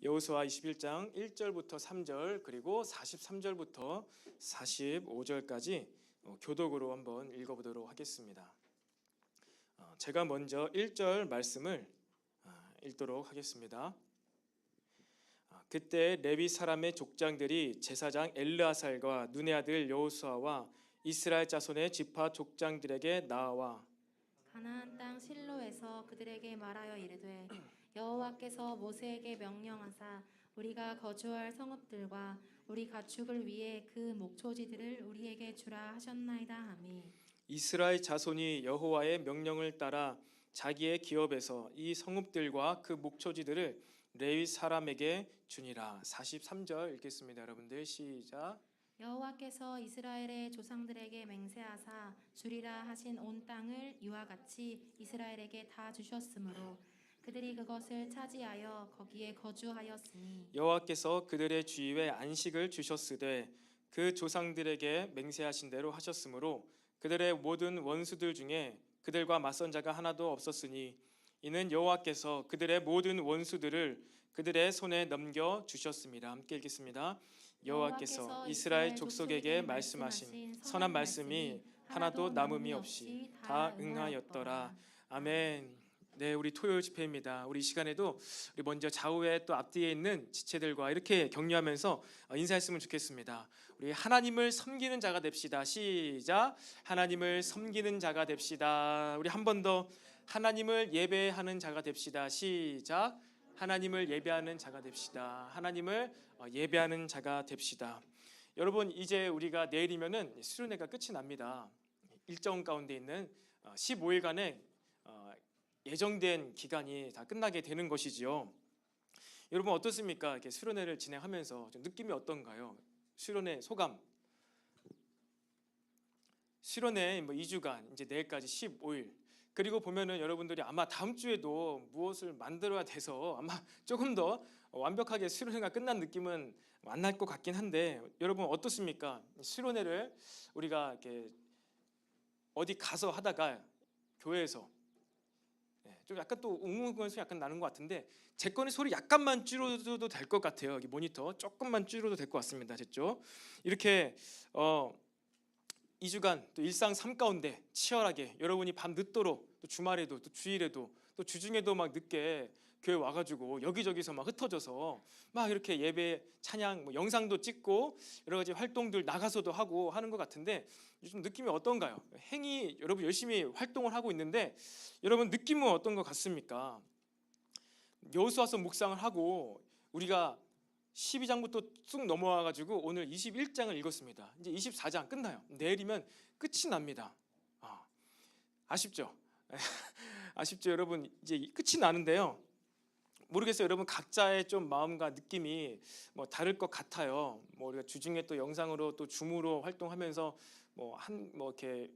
여호수아 21장 1절부터 3절 그리고 43절부터 45절까지 교독으로 한번 읽어보도록 하겠습니다. 제가 먼저 1절 말씀을 읽도록 하겠습니다. 그때 레위 사람의 족장들이 제사장 엘르아살과 눈의 아들 여호수아와 이스라엘 자손의 지파 족장들에게 나와 가나안 땅 실로에서 그들에게 말하여 이르되 여호와께서 모세에게 명령하사 우리가 거주할 성읍들과 우리 가축을 위해 그 목초지들을 우리에게 주라 하셨나이다 하미. 이스라엘 자손이 여호와의 명령을 따라 자기의 기업에서 이 성읍들과 그 목초지들을 레위 사람에게 주니라. 43절 읽겠습니다. 여러분들 시작. 여호와께서 이스라엘의 조상들에게 맹세하사 주리라 하신 온 땅을 이와 같이 이스라엘에게 다 주셨으므로 그들이 그것을 차지하여 거기에 거주하였으니 여호와께서 그들의 주위에 안식을 주셨으되 그 조상들에게 맹세하신 대로 하셨으므로 그들의 모든 원수들 중에 그들과 맞선 자가 하나도 없었으니 이는 여호와께서 그들의 모든 원수들을 그들의 손에 넘겨 주셨습니다. 함께 읽겠습니다. 여호와께서 이스라엘 족속에게 말씀하신 선한 말씀이 하나도 남음이 없이 다 응하였더라. 아멘. 네, 우리 토요일 집회입니다. 우리 이 시간에도 우리 먼저 좌우에 또 앞뒤에 있는 지체들과 이렇게 격려하면서 인사했으면 좋겠습니다. 우리 하나님을 섬기는 자가 됩시다. 시작. 하나님을 섬기는 자가 됩시다. 우리 한 번 더 하나님을 예배하는 자가 됩시다. 시작. 하나님을 예배하는 자가 됩시다. 하나님을 예배하는 자가 됩시다. 여러분, 이제 우리가 내일이면은 수련회가 끝이 납니다. 일정 가운데 있는 15일간의 예정된 기간이 다 끝나게 되는 것이지요. 여러분 어떻습니까? 이렇게 수련회를 진행하면서 좀 느낌이 어떤가요? 수련회 소감. 수련회 2주간 이제 내일까지 15일. 그리고 보면은 여러분들이 아마 다음 주에도 무엇을 만들어야 돼서 아마 조금 더 완벽하게 수련회가 끝난 느낌은 안 날 것 같긴 한데 여러분 어떻습니까? 수련회를 우리가 이렇게 어디 가서 하다가 교회에서 좀 약간 또 웅웅거리는 소리 약간 나는 것 같은데 제 거는 소리 약간만 줄여도 될 것 같아요. 여기 모니터 조금만 줄여도 될 것 같습니다. 됐죠? 이렇게 2주간 또 일상 삶 가운데 치열하게 여러분이 밤 늦도록 또 주말에도 또 주일에도 또 주중에도 막 늦게 교회 와가지고 여기저기서 막 흩어져서 막 이렇게 예배 찬양 영상도 찍고 여러 가지 활동들 나가서도 하고 하는 것 같은데 요즘 느낌이 어떤가요? 행위 여러분 열심히 활동을 하고 있는데 여러분 느낌은 어떤 것 같습니까? 여호수아서 묵상을 하고 우리가 12장부터 쑥 넘어와가지고 오늘 21장을 읽었습니다. 이제 24장 끝나요. 내일이면 끝이 납니다. 아쉽죠? 아쉽죠, 여러분. 이제 끝이 나는데요. 모르겠어요, 여러분 각자의 좀 마음과 느낌이 다를 것 같아요. 우리가 주중에 또 영상으로 또 줌으로 활동하면서 이렇게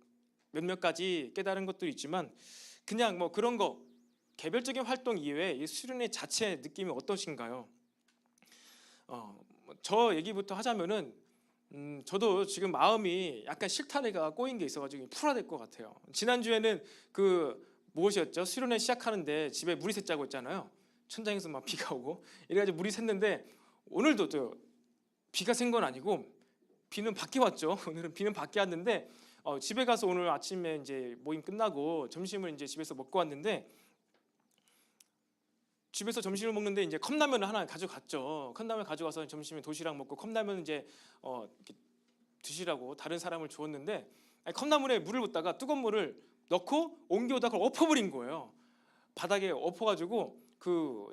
몇몇 가지 깨달은 것도 있지만 그냥 그런 거 개별적인 활동 이외에 이 수련회 자체의 느낌이 어떠신가요? 저 얘기부터 하자면은 저도 지금 마음이 약간 실타래가 꼬인 게 있어가지고 풀어야 될 것 같아요. 지난주에는 무엇이었죠? 수련회 시작하는데 집에 물이 샜자고 했잖아요. 천장에서 막 비가 오고 이래가지고 물이 샜는데 오늘도 또 비가 샌 건 아니고 비는 밖에 왔죠. 오늘은 비는 밖에 왔는데 집에 가서 오늘 아침에 이제 모임 끝나고 점심을 이제 집에서 먹고 왔는데 집에서 점심을 먹는데 이제 컵라면을 하나 가져갔죠. 컵라면 가져가서 점심에 도시락 먹고 컵라면 이제 이렇게 드시라고 다른 사람을 주었는데 컵라면에 물을 붓다가 뜨거운 물을 넣고 옮겨오다가 엎어버린 거예요. 바닥에 엎어가지고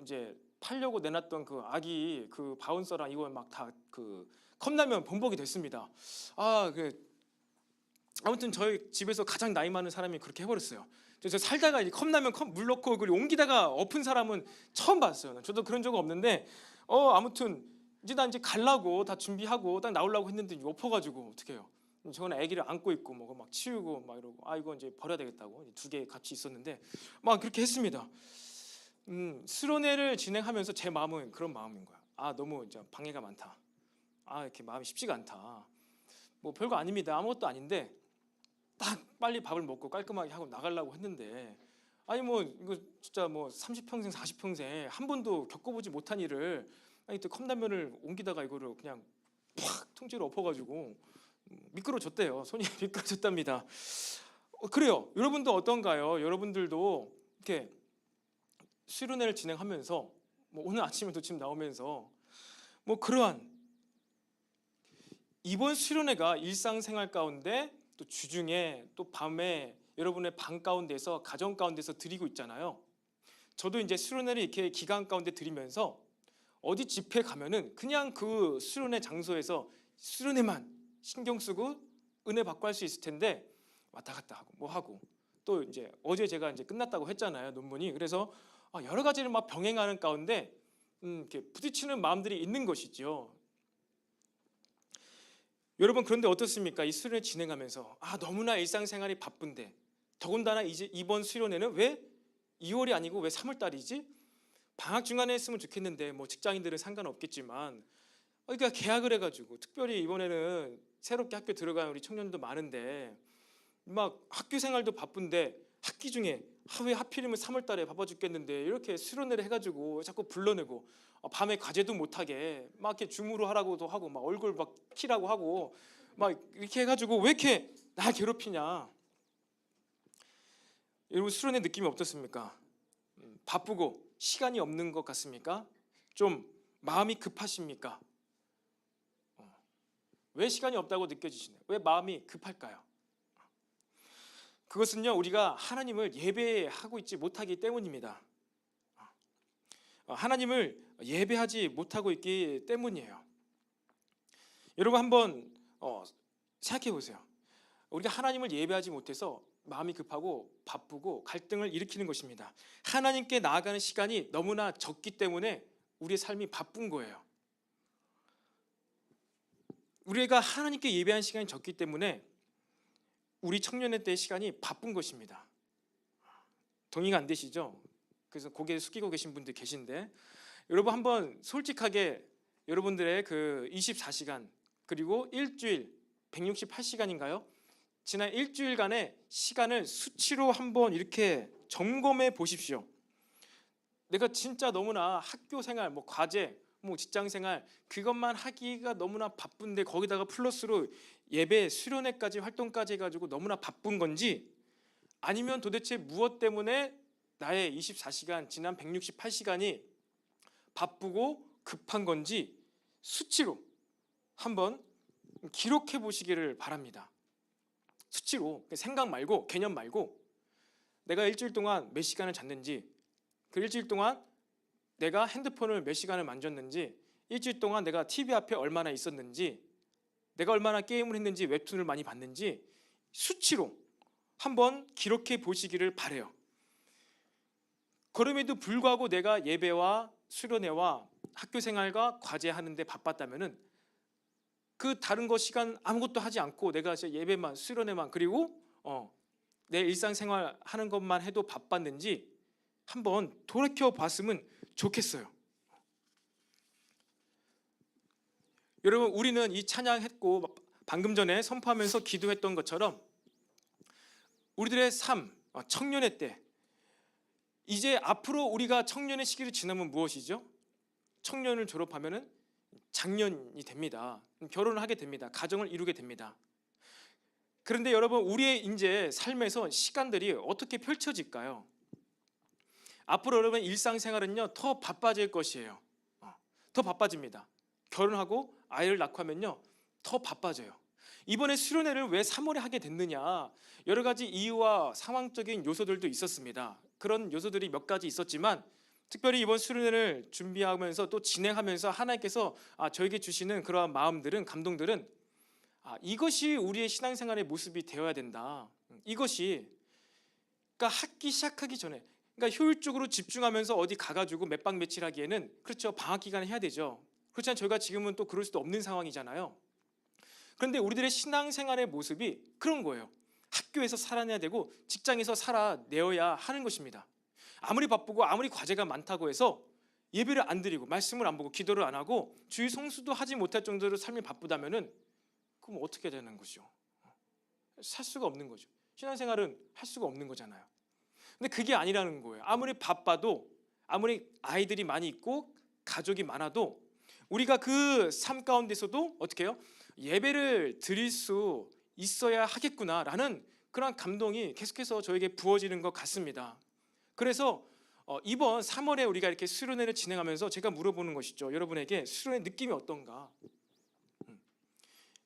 이제 팔려고 내놨던 아기 바운서랑 이거 막 다 컵라면 범벅이 됐습니다. 아무튼 저희 집에서 가장 나이 많은 사람이 그렇게 해버렸어요. 저 살다가 이 컵라면 물 넣고 그리고 옮기다가 엎은 사람은 처음 봤어요. 저도 그런 적 없는데 아무튼 이제 나 이제 가려고 다 준비하고 딱 나오려고 했는데 엎어가지고 어떡해요. 저는 아기를 안고 있고 막 치우고 막 이러고 이거 이제 버려야 되겠다고 2개 같이 있었는데 막 그렇게 했습니다. 수련회를 진행하면서 제 마음은 그런 마음인 거야. 너무 이제 방해가 많다. 이렇게 마음이 쉽지가 않다. 별거 아닙니다. 아무것도 아닌데 딱 빨리 밥을 먹고 깔끔하게 하고 나가려고 했는데 아니 뭐 이거 진짜 뭐 30평생 40평생 한 번도 겪어보지 못한 일을 아니 또 컵라면을 옮기다가 이거를 그냥 팍 통째로 엎어가지고 미끄러졌대요. 손이 미끄러졌답니다. 그래요. 여러분도 어떤가요? 여러분들도 이렇게 수련회를 진행하면서 뭐 오늘 아침에도 지금 나오면서 뭐 그러한 이번 수련회가 일상생활 가운데 또 주중에 또 밤에 여러분의 방 가운데서 가정 가운데서 드리고 있잖아요. 저도 이제 수련회를 이렇게 기간 가운데 드리면서 어디 집회 가면은 그냥 그 수련회 장소에서 수련회만 신경 쓰고 은혜 받고 할 수 있을 텐데 왔다 갔다 하고 뭐 하고 또 이제 어제 제가 이제 끝났다고 했잖아요, 논문이. 그래서 여러 가지를 막 병행하는 가운데 이렇게 부딪히는 마음들이 있는 것이죠. 여러분 그런데 어떻습니까? 이 수련회 진행하면서 너무나 일상생활이 바쁜데 더군다나 이제 이번 수련회는 왜 2월이 아니고 왜 3월 달이지? 방학 중간에 했으면 좋겠는데 뭐 직장인들은 상관없겠지만 그러니까 계약을 해가지고 특별히 이번에는 새롭게 학교 들어가는 우리 청년도 많은데 막 학교 생활도 바쁜데 학기 중에 왜 하필이면 3월 달에 바빠 죽겠는데 이렇게 수련회를 해가지고 자꾸 불러내고 밤에 과제도 못하게 막 이렇게 줌으로 하라고도 하고 막 얼굴 막 키라고 하고 막 이렇게 해가지고 왜 이렇게 나 괴롭히냐. 여러분 수련회 느낌이 어떻습니까? 바쁘고 시간이 없는 것 같습니까? 좀 마음이 급하십니까? 왜 시간이 없다고 느껴지시나요? 왜 마음이 급할까요? 그것은요 우리가 하나님을 예배하고 있지 못하기 때문입니다. 하나님을 예배하지 못하고 있기 때문이에요. 여러분 한번 생각해 보세요. 우리가 하나님을 예배하지 못해서 마음이 급하고 바쁘고 갈등을 일으키는 것입니다. 하나님께 나아가는 시간이 너무나 적기 때문에 우리의 삶이 바쁜 거예요. 우리가 하나님께 예배하는 시간이 적기 때문에 우리 청년의 때 시간이 바쁜 것입니다. 동의가 안 되시죠? 그래서 고개 숙이고 계신 분들 계신데 여러분 한번 솔직하게 여러분들의 그 24시간 그리고 일주일 168시간인가요? 지난 일주일간의 시간을 수치로 한번 이렇게 점검해 보십시오. 내가 진짜 너무나 학교 생활, 뭐 과제, 뭐 직장 생활 그것만 하기가 너무나 바쁜데 거기다가 플러스로 예배, 수련회까지 활동까지 해가지고 너무나 바쁜 건지 아니면 도대체 무엇 때문에 나의 24시간 지난 168시간이 바쁘고 급한 건지 수치로 한번 기록해 보시기를 바랍니다. 수치로 생각 말고 개념 말고 내가 일주일 동안 몇 시간을 잤는지 그 일주일 동안 내가 핸드폰을 몇 시간을 만졌는지 일주일 동안 내가 TV 앞에 얼마나 있었는지 내가 얼마나 게임을 했는지 웹툰을 많이 봤는지 수치로 한번 기록해 보시기를 바라요. 그럼에도 불구하고 내가 예배와 수련회와 학교 생활과 과제하는데 바빴다면은 그 다른 거 시간 아무것도 하지 않고 내가 예배만 수련회만 그리고 내 일상생활 하는 것만 해도 바빴는지 한번 돌이켜 봤으면 좋겠어요. 여러분 우리는 이 찬양했고 방금 전에 선포하면서 기도했던 것처럼 우리들의 삶, 청년의 때 이제 앞으로 우리가 청년의 시기를 지나면 무엇이죠? 청년을 졸업하면은 장년이 됩니다. 결혼을 하게 됩니다. 가정을 이루게 됩니다. 그런데 여러분 우리의 이제 삶에서 시간들이 어떻게 펼쳐질까요? 앞으로 여러분 일상생활은요 더 바빠질 것이에요. 더 바빠집니다. 결혼하고 아이를 낳고 하면요 더 바빠져요. 이번에 수련회를 왜 3월에 하게 됐느냐 여러 가지 이유와 상황적인 요소들도 있었습니다. 그런 요소들이 몇 가지 있었지만 특별히 이번 수련회를 준비하면서 또 진행하면서 하나님께서 저에게 주시는 그러한 마음들은 감동들은 이것이 우리의 신앙생활의 모습이 되어야 된다. 이것이 그러니까 학기 시작하기 전에 그러니까 효율적으로 집중하면서 어디 가가지고 몇 박 며칠 하기에는 그렇죠 방학 기간에 해야 되죠. 그렇지만 저희가 지금은 또 그럴 수도 없는 상황이잖아요. 그런데 우리들의 신앙생활의 모습이 그런 거예요. 학교에서 살아내야 되고 직장에서 살아내어야 하는 것입니다. 아무리 바쁘고 아무리 과제가 많다고 해서 예배를 안 드리고 말씀을 안 보고 기도를 안 하고 주일 성수도 하지 못할 정도로 삶이 바쁘다면은 그럼 어떻게 되는 거죠? 살 수가 없는 거죠. 신앙생활은 할 수가 없는 거잖아요. 근데 그게 아니라는 거예요. 아무리 바빠도, 아무리 아이들이 많이 있고 가족이 많아도 우리가 그 삶 가운데서도 어떻게 해요? 예배를 드릴 수 있어야 하겠구나라는 그런 감동이 계속해서 저에게 부어지는 것 같습니다. 그래서 이번 3월에 우리가 이렇게 수련회를 진행하면서 제가 물어보는 것이죠. 여러분에게 수련회 느낌이 어떤가?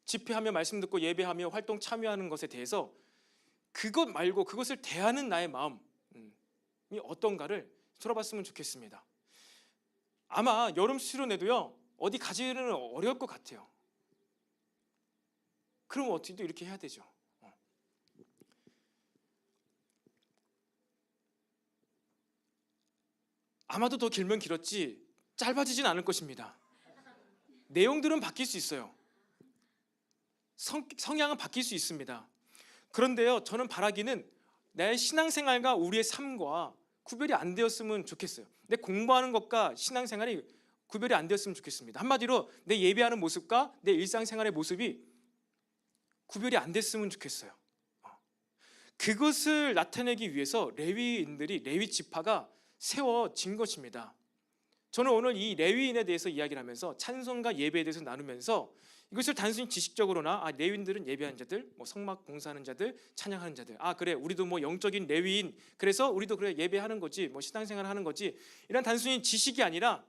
집회하며 말씀 듣고 예배하며 활동 참여하는 것에 대해서 그것 말고 그것을 대하는 나의 마음이 어떤가를 돌아봤으면 좋겠습니다. 아마 여름 수련회도요, 어디 가지는 어려울 것 같아요. 그럼 어떻게 또 이렇게 해야 되죠? 아마도 더 길면 길었지 짧아지진 않을 것입니다. 내용들은 바뀔 수 있어요. 성향은 바뀔 수 있습니다. 그런데요, 저는 바라기는 내 신앙생활과 우리의 삶과 구별이 안 되었으면 좋겠어요. 내 공부하는 것과 신앙생활이 구별이 안 되었으면 좋겠습니다. 한마디로 내 예배하는 모습과 내 일상생활의 모습이 구별이 안 됐으면 좋겠어요. 그것을 나타내기 위해서 레위 지파가 세워진 것입니다. 저는 오늘 이 레위인에 대해서 이야기를 하면서 찬송과 예배에 대해서 나누면서 이것을 단순히 지식적으로나 레위인들은 예배하는 자들, 성막 봉사하는 자들, 찬양하는 자들, 그래 우리도 영적인 레위인, 그래서 우리도 그래 예배하는 거지, 신앙생활 하는 거지, 이런 단순히 지식이 아니라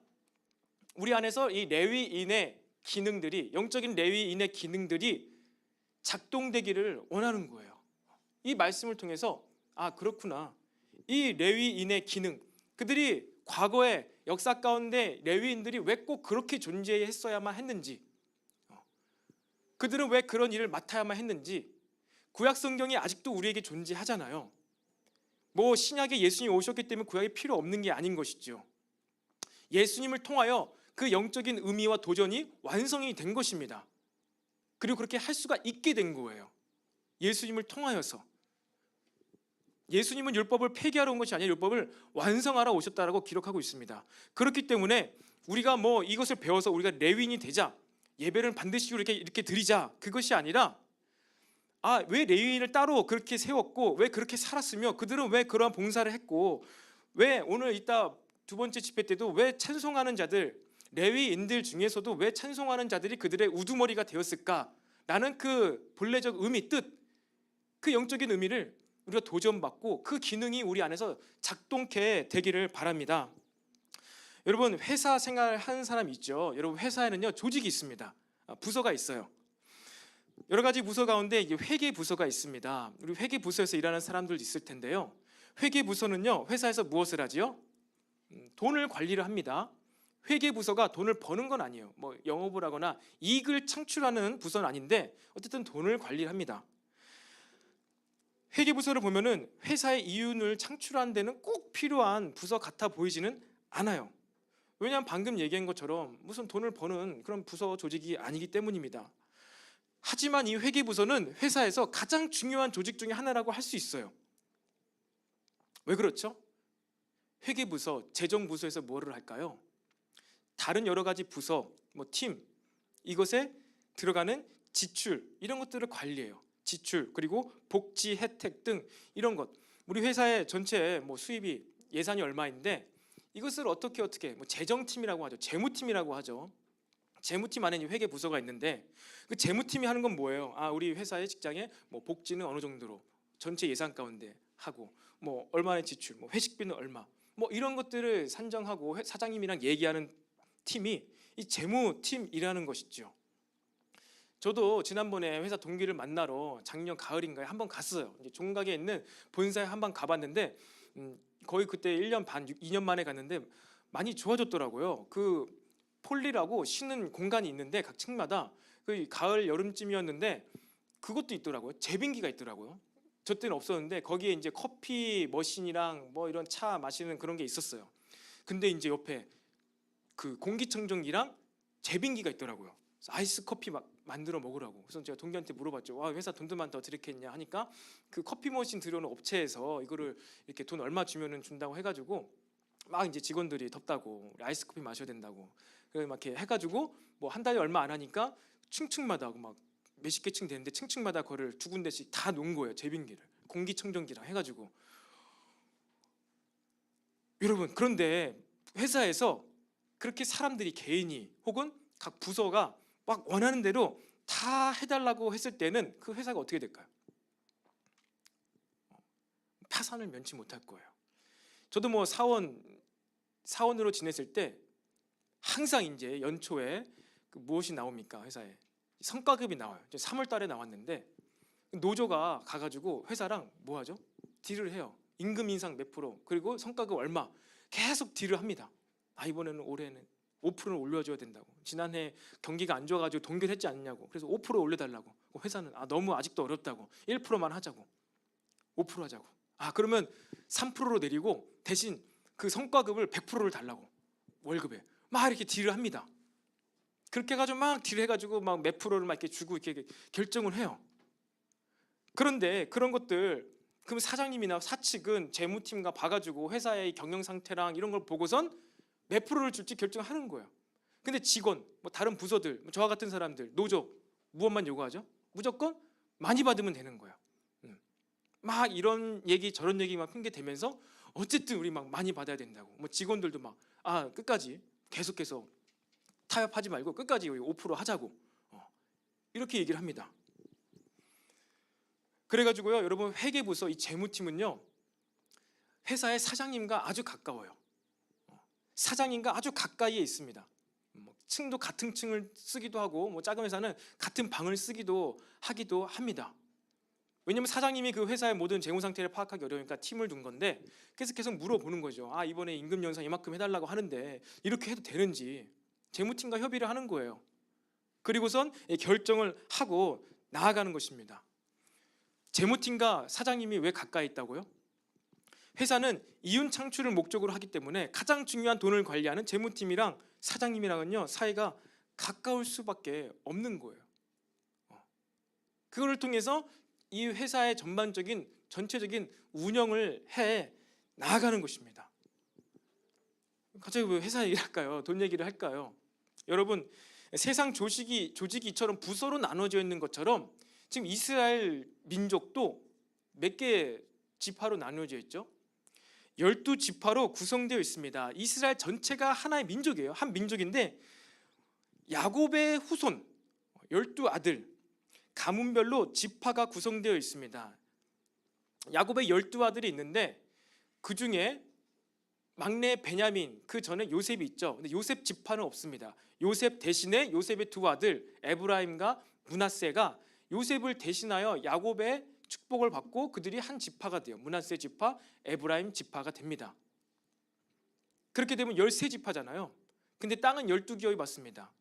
우리 안에서 이 레위인의 기능들이, 영적인 레위인의 기능들이 작동되기를 원하는 거예요. 이 말씀을 통해서 그렇구나, 이 레위인의 기능, 그들이 과거의 역사 가운데 레위인들이 왜 꼭 그렇게 존재했어야만 했는지, 그들은 왜 그런 일을 맡아야만 했는지, 구약 성경이 아직도 우리에게 존재하잖아요. 신약에 예수님이 오셨기 때문에 구약이 필요 없는 게 아닌 것이죠. 예수님을 통하여 그 영적인 의미와 도전이 완성이 된 것입니다. 그리고 그렇게 할 수가 있게 된 거예요. 예수님을 통하여서. 예수님은 율법을 폐기하러 온 것이 아니라 율법을 완성하러 오셨다라고 기록하고 있습니다. 그렇기 때문에 우리가 이것을 배워서 우리가 레위인이 되자, 예배를 반드시 이렇게 드리자, 그것이 아니라 왜 레위인을 따로 그렇게 세웠고 왜 그렇게 살았으며 그들은 왜 그러한 봉사를 했고 왜 오늘 이따 두 번째 집회 때도 왜 찬송하는 자들, 레위인들 중에서도 왜 찬송하는 자들이 그들의 우두머리가 되었을까라는 그 본래적 의미, 뜻, 그 영적인 의미를 우리가 도전받고 그 기능이 우리 안에서 작동케 되기를 바랍니다. 여러분, 회사 생활 하는 사람 있죠? 여러분, 회사에는요 조직이 있습니다. 부서가 있어요. 여러 가지 부서 가운데 회계 부서가 있습니다. 우리 회계 부서에서 일하는 사람들 있을 텐데요. 회계 부서는요 회사에서 무엇을 하지요? 돈을 관리를 합니다. 회계 부서가 돈을 버는 건 아니에요. 영업을 하거나 이익을 창출하는 부서는 아닌데 어쨌든 돈을 관리를 합니다. 회계 부서를 보면은 회사의 이윤을 창출하는 데는 꼭 필요한 부서 같아 보이지는 않아요. 왜냐하면 방금 얘기한 것처럼 무슨 돈을 버는 그런 부서 조직이 아니기 때문입니다. 하지만 이 회계 부서는 회사에서 가장 중요한 조직 중에 하나라고 할 수 있어요. 왜 그렇죠? 회계 부서, 재정 부서에서 뭐를 할까요? 다른 여러 가지 부서, 팀, 이것에 들어가는 지출, 이런 것들을 관리해요. 지출, 그리고 복지 혜택 등 이런 것. 우리 회사의 전체 수입이 예산이 얼마인데 이것을 어떻게 재정팀이라고 하죠. 재무팀이라고 하죠. 재무팀 안에 회계 부서가 있는데 그 재무팀이 하는 건 뭐예요? 우리 회사의 직장에 복지는 어느 정도로 전체 예산 가운데 하고 얼마의 지출, 회식비는 얼마, 이런 것들을 산정하고 사장님이랑 얘기하는 팀이 이 재무팀이라는 것이죠. 저도 지난번에 회사 동기를 만나러 작년 가을인가에 한번 갔어요. 이제 종각에 있는 본사에 한번 가봤는데 거의 그때 1년 반, 2년 만에 갔는데 많이 좋아졌더라고요. 그 폴리라고 쉬는 공간이 있는데 각 층마다 그 가을 여름쯤이었는데 그것도 있더라고요. 제빙기가 있더라고요. 저 때는 없었는데 거기에 이제 커피 머신이랑 이런 차 마시는 그런 게 있었어요. 근데 이제 옆에 그 공기청정기랑 제빙기가 있더라고요. 아이스 커피 만들어 먹으라고. 그래서 제가 동기한테 물어봤죠. 회사 돈만 더 드리겠냐 하니까 그 커피 머신 들여오는 업체에서 이거를 이렇게 돈 얼마 주면은 준다고 해가지고 막 이제 직원들이 덥다고 아이스 커피 마셔야 된다고 그래서 막 이렇게 해가지고 한 달에 얼마 안 하니까 층층마다 막 몇십 개 층 되는데 층층마다 그거를 두 군데씩 다 놓은 거예요. 제빙기를 공기청정기랑 해가지고 여러분, 그런데 회사에서 그렇게 사람들이 개인이 혹은 각 부서가 막 원하는 대로 다 해달라고 했을 때는 그 회사가 어떻게 될까요? 파산을 면치 못할 거예요. 저도 뭐 사원으로 지냈을 때 항상 이제 연초에 그 무엇이 나옵니까? 회사에 성과급이 나와요. 이제 3월 달에 나왔는데 노조가 가가지고 회사랑 뭐 하죠? 딜을 해요. 임금 인상 몇 프로, 그리고 성과급 얼마, 계속 딜을 합니다. 이번에는 올해는 5%를 올려줘야 된다고. 지난해 경기가 안 좋아가지고 동결했지 않냐고. 그래서 5% 올려달라고. 회사는 너무 아직도 어렵다고. 1%만 하자고. 5% 하자고. 그러면 3%로 내리고 대신 그 성과급을 100%를 달라고. 월급에 막 이렇게 딜을 합니다. 그렇게 해가지고 막 딜해가지고 막 몇 프로를 막 이렇게 주고 이렇게 결정을 해요. 그런데 그런 것들, 그럼 사장님이나 사측은 재무팀과 봐가지고 회사의 경영 상태랑 이런 걸 보고선 몇 프로를 줄지 결정하는 거예요. 근데 직원, 뭐 다른 부서들, 저와 같은 사람들, 노조 무엇만 요구하죠? 무조건 많이 받으면 되는 거예요. 막 이런 얘기 저런 얘기만 핑계 대면서 어쨌든 우리 막 많이 받아야 된다고. 뭐 직원들도 막 끝까지 계속해서 타협하지 말고 끝까지 5% 하자고. 이렇게 얘기를 합니다. 그래가지고요, 여러분, 회계부서 이 재무팀은요, 회사의 사장님과 아주 가까워요. 사장님과 아주 가까이에 있습니다. 층도 같은 층을 쓰기도 하고, 뭐 작은 회사는 같은 방을 쓰기도 하기도 합니다. 왜냐면 사장님이 그 회사의 모든 재무 상태를 파악하기 어려우니까 팀을 둔 건데, 그래서 계속 물어보는 거죠. 이번에 임금 연상 이만큼 해달라고 하는데 이렇게 해도 되는지 재무팀과 협의를 하는 거예요. 그리고선 결정을 하고 나아가는 것입니다. 재무팀과 사장님이 왜 가까이 있다고요? 회사는 이윤 창출을 목적으로 하기 때문에 가장 중요한 돈을 관리하는 재무팀이랑 사장님이랑은요, 사이가 가까울 수밖에 없는 거예요. 그거를 통해서 이 회사의 전체적인 운영을 해 나아가는 것입니다. 갑자기 왜 회사 얘기를 할까요? 돈 얘기를 할까요? 여러분, 세상 조직이 이처럼 부서로 나눠져 있는 것처럼 지금 이스라엘 민족도 몇 개 지파로 나누어져 있죠? 12지파로 구성되어 있습니다. 이스라엘 전체가 하나의 민족이에요. 한 민족인데 야곱의 후손 12아들, 가문별로 지파가 구성되어 있습니다. 야곱의 12아들이 있는데 그 중에 막내 베냐민, 그 전에 요셉이 있죠. 근데 요셉 지파는 없습니다. 요셉 대신에 요셉의 두 아들 에브라임과 므낫세가 요셉을 대신하여 야곱의 축복을 받고 그들이 한 지파가 돼요. 므낫세 지파, 에브라임 지파가 됩니다. 그렇게 되면 13지파잖아요. 근데 땅은 12기업이 받습니다.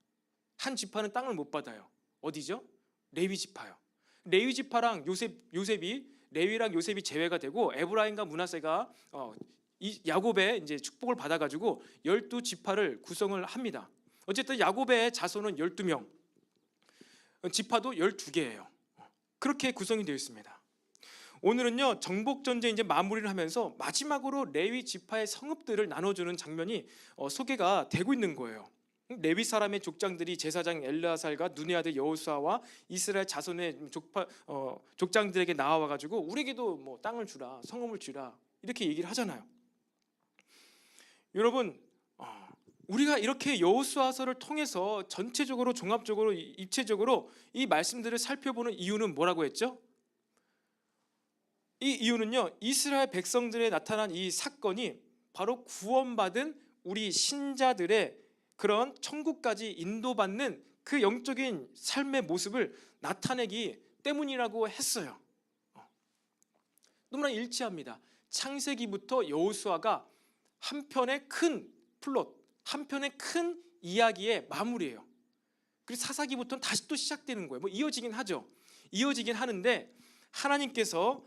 한 지파는 땅을 못 받아요. 어디죠? 레위 지파요. 레위 지파랑 요셉이 레위랑 요셉이 제외가 되고 에브라임과 므낫세가 이 야곱의 이제 축복을 받아가지고 12지파를 구성을 합니다. 어쨌든 야곱의 자손은 12명, 지파도 12개예요. 그렇게 구성이 되어 있습니다. 오늘은요, 정복 전쟁 이제 마무리를 하면서 마지막으로 레위 지파의 성읍들을 나눠주는 장면이 소개가 되고 있는 거예요. 레위 사람의 족장들이 제사장 엘르아살과 눈의 아들 여호수아와 이스라엘 자손의 족장들에게 나와가지고 우리에게도 뭐 땅을 주라, 성읍을 주라 이렇게 얘기를 하잖아요. 여러분, 우리가 이렇게 여호수아서를 통해서 전체적으로 종합적으로 입체적으로 이 말씀들을 살펴보는 이유는 뭐라고 했죠? 이 이유는요, 이스라엘 백성들에 나타난 이 사건이 바로 구원받은 우리 신자들의 그런 천국까지 인도받는 그 영적인 삶의 모습을 나타내기 때문이라고 했어요. 너무나 일치합니다. 창세기부터 여호수아가 한 편의 큰 플롯, 한 편의 큰 이야기의 마무리예요. 그리고 사사기부터는 다시 또 시작되는 거예요. 뭐 이어지긴 하죠. 이어지긴 하는데 하나님께서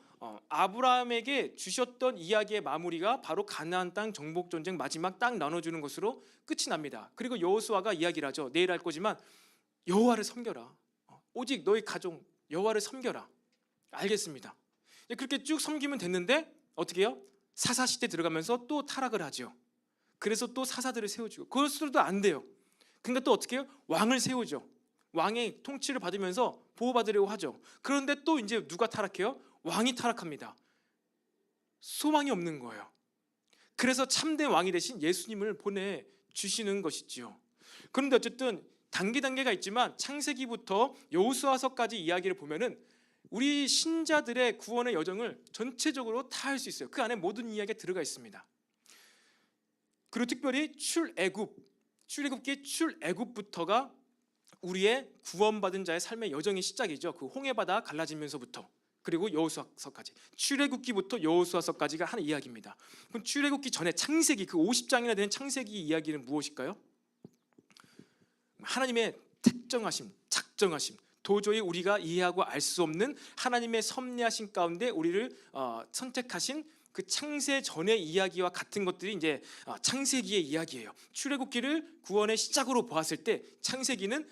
아브라함에게 주셨던 이야기의 마무리가 바로 가나안 땅 정복 전쟁 마지막 땅 나눠주는 것으로 끝이 납니다. 그리고 여호수아가 이야기를 하죠. 내일 할 거지만 여호와를 섬겨라. 오직 너희 가족 여호와를 섬겨라. 알겠습니다. 그렇게 쭉 섬기면 됐는데 어떻게 해요? 사사 시대 들어가면서 또 타락을 하죠. 그래서 또 사사들을 세워주고 그것으로도 안 돼요. 그러니까 또 어떻게 해요? 왕을 세우죠. 왕의 통치를 받으면서 보호받으려고 하죠. 그런데 또 이제 누가 타락해요? 왕이 타락합니다. 소망이 없는 거예요. 그래서 참된 왕이 되신 예수님을 보내주시는 것이지요. 그런데 어쨌든 단계가 있지만 창세기부터 여호수아서까지 이야기를 보면은 우리 신자들의 구원의 여정을 전체적으로 다 할 수 있어요. 그 안에 모든 이야기가 들어가 있습니다. 그리고 특별히 출애굽기 출애굽부터가 우리의 구원받은 자의 삶의 여정의 시작이죠. 그 홍해바다 갈라지면서부터 그리고 여호수아서까지, 출애굽기부터 여호수아서까지가 하는 이야기입니다. 그럼 출애굽기 전에 창세기, 그 50장이나 되는 창세기 이야기는 무엇일까요? 하나님의 특정하심, 작정하심, 도저히 우리가 이해하고 알 수 없는 하나님의 섭리하신 가운데 우리를 선택하신 그 창세 전의 이야기와 같은 것들이 이제 창세기의 이야기예요. 출애굽기를 구원의 시작으로 보았을 때 창세기는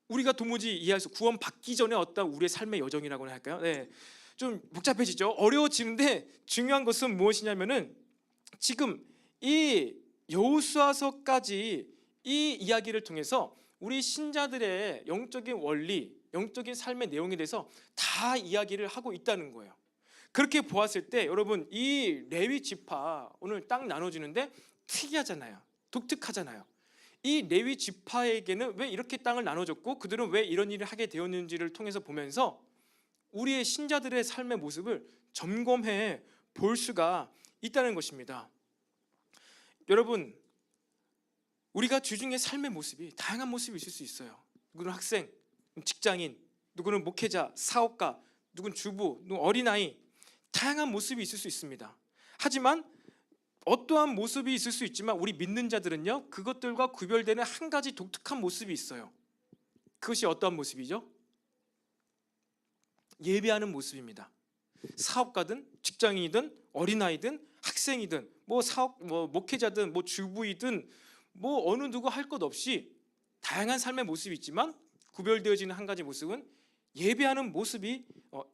우리가 도무지 이해할 수, 구원 받기 전에 어떤 우리의 삶의 여정이라고나 할까요? 네, 좀 복잡해지죠. 어려워지는데 중요한 것은 무엇이냐면은 지금 이 여호수아서까지 이 이야기를 통해서 우리 신자들의 영적인 원리, 영적인 삶의 내용에 대해서 다 이야기를 하고 있다는 거예요. 그렇게 보았을 때 여러분, 이 레위 지파 오늘 땅 나눠주는데 특이하잖아요. 독특하잖아요. 이 레위 지파에게는 왜 이렇게 땅을 나눠줬고 그들은 왜 이런 일을 하게 되었는지를 통해서 보면서 우리의 신자들의 삶의 모습을 점검해 볼 수가 있다는 것입니다. 여러분, 우리가 주중에 삶의 모습이 다양한 모습이 있을 수 있어요. 누구는 학생, 직장인, 누구는 목회자, 사업가, 누구는 주부, 누구는 어린아이, 다양한 모습이 있을 수 있습니다. 하지만 어떠한 모습이 있을 수 있지만 우리 믿는 자들은요, 그것들과 구별되는 한 가지 독특한 모습이 있어요. 그것이 어떠한 모습이죠? 예배하는 모습입니다. 사업가든 직장인이든 어린아이든 학생이든 목회자든 주부이든 어느 누구 할 것 없이 다양한 삶의 모습이 있지만 구별되어지는 한 가지 모습은 예배하는 모습이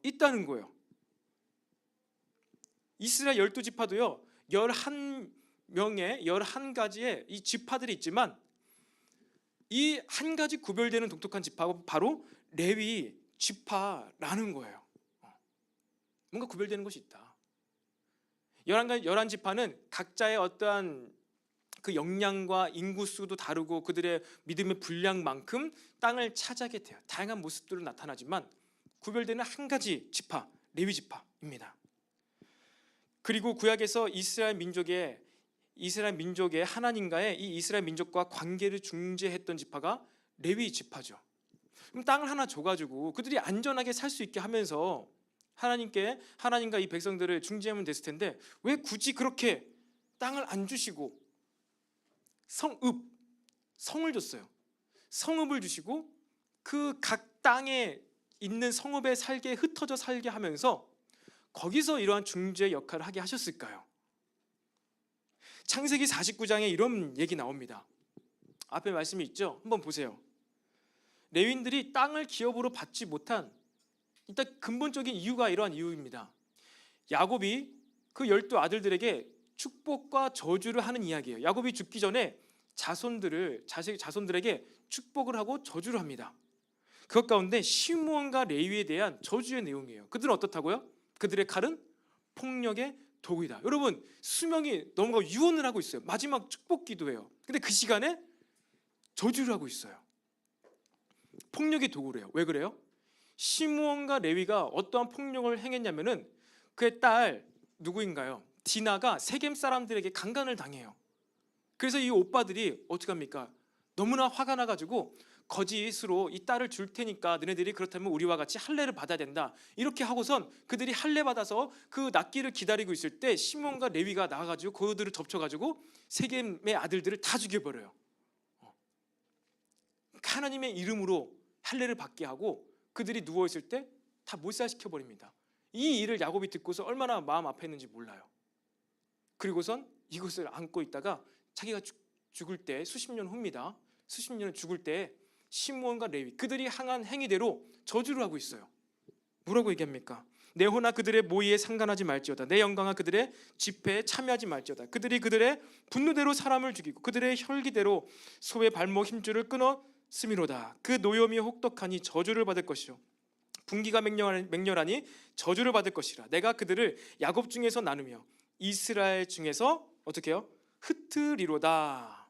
있다는 거예요. 이스라엘 12지파도요 11명의 11가지의 이 지파들이 있지만 이 한 가지 구별되는 독특한 지파가 바로 레위 지파라는 거예요. 뭔가 구별되는 것이 있다. 11지파는 각자의 어떠한 그 역량과 인구수도 다르고 그들의 믿음의 분량만큼 땅을 차지하게 돼요. 다양한 모습들로 나타나지만 구별되는 한 가지 지파, 레위 지파입니다. 그리고 구약에서 이스라엘 민족의 하나님과의 이 이스라엘 민족과 관계를 중재했던 지파가 레위 지파죠. 그럼 땅을 하나 줘가지고 그들이 안전하게 살 수 있게 하면서 하나님과 이 백성들을 중재하면 됐을 텐데 왜 굳이 그렇게 땅을 안 주시고 성을 줬어요. 성읍을 주시고 그 각 땅에 있는 성읍에 흩어져 살게 하면서 거기서 이러한 중재 역할을 하게 하셨을까요? 창세기 49장에 이런 얘기 나옵니다. 앞에 말씀이 있죠? 한번 보세요. 레위인들이 땅을 기업으로 받지 못한 일단 근본적인 이유가 이러한 이유입니다. 야곱이 그 12아들들에게 축복과 저주를 하는 이야기예요. 야곱이 죽기 전에 자손들에게 축복을 하고 저주를 합니다. 그것 가운데 시므온과 레위에 대한 저주의 내용이에요. 그들은 어떻다고요? 그들의 칼은 폭력의 도구이다. 여러분, 수명이 넘어가 유언을 하고 있어요. 마지막 축복 기도예요. 근데 그 시간에 저주를 하고 있어요. 폭력의 도구래요. 왜 그래요? 시므온과 레위가 어떠한 폭력을 행했냐면은 그의 딸 누구인가요? 디나가 세겜 사람들에게 강간을 당해요. 그래서 이 오빠들이 어떻게 합니까? 너무나 화가 나가지고 거짓으로 이 딸을 줄 테니까 너네들이 그렇다면 우리와 같이 할례를 받아야 된다. 이렇게 하고선 그들이 할례 받아서 그 낫기를 기다리고 있을 때 시몬과 레위가 나와가지고 그들을 덮쳐가지고 세겜의 아들들을 다 죽여버려요. 하나님의 이름으로 할례를 받게 하고 그들이 누워있을 때 다 몰살시켜버립니다. 이 일을 야곱이 듣고서 얼마나 마음 아팠는지 몰라요. 그리고선 이것을 안고 있다가 자기가 죽을 때 수십 년 후입니다. 수십 년 죽을 때 시므온과 레위 그들이 행한 행위대로 저주를 하고 있어요. 뭐라고 얘기합니까? 내 호나 그들의 모의에 상관하지 말지어다. 내 영광아 그들의 집회에 참여하지 말지어다. 그들이 그들의 분노대로 사람을 죽이고 그들의 혈기대로 소의 발목 힘줄을 끊어 스미로다. 그 노염이 혹독하니 저주를 받을 것이요 분기가 맹렬하니 저주를 받을 것이라. 내가 그들을 야곱 중에서 나누며 이스라엘 중에서 어떻게 해요? 흩으리로다.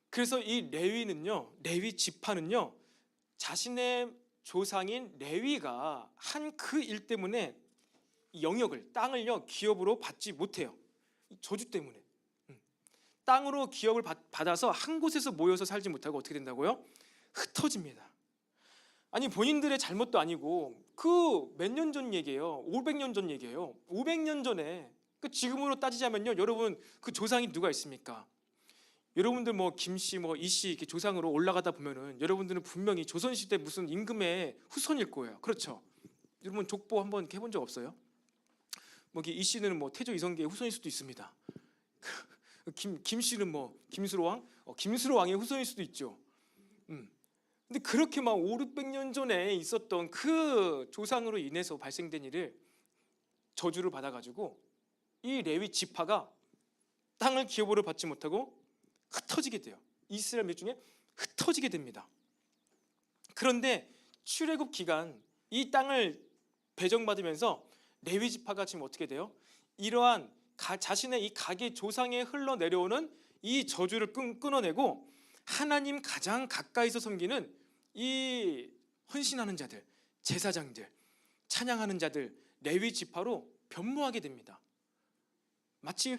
그래서 이 레위 지파는요, 자신의 조상인 레위가 한 그 일 때문에 영역을, 땅을요 기업으로 받지 못해요. 이 저주 때문에 땅으로 기업을 받아서 한 곳에서 모여서 살지 못하고 어떻게 된다고요? 흩어집니다. 아니 본인들의 잘못도 아니고 그 몇 년 전 얘기예요. 500년 전 얘기예요. 500년 전에 그 지금으로 따지자면요, 여러분 그 조상이 누가 있습니까? 여러분들 뭐 김씨 뭐 이씨 이렇게 조상으로 올라가다 보면은 여러분들은 분명히 조선시대 무슨 임금의 후손일 거예요. 그렇죠? 여러분 족보 한번 이렇게 해본 적 없어요? 뭐 이씨는 뭐 태조 이성계의 후손일 수도 있습니다. 김씨는 뭐 김수로 왕? 김수로 왕의 후손일 수도 있죠. 근데 그렇게 막 5, 600년 전에 있었던 그 조상으로 인해서 발생된 일을 저주를 받아가지고 이 레위 지파가 땅을 기업으로 받지 못하고 흩어지게 돼요. 이스라엘 민족 중에 흩어지게 됩니다. 그런데 출애굽 기간 이 땅을 배정받으면서 레위 지파가 지금 어떻게 돼요? 이러한 자신의 이 가계 조상에 흘러내려오는 이 저주를 끊어내고 하나님 가장 가까이서 섬기는 이 헌신하는 자들, 제사장들, 찬양하는 자들, 레위 지파로 변모하게 됩니다. 마치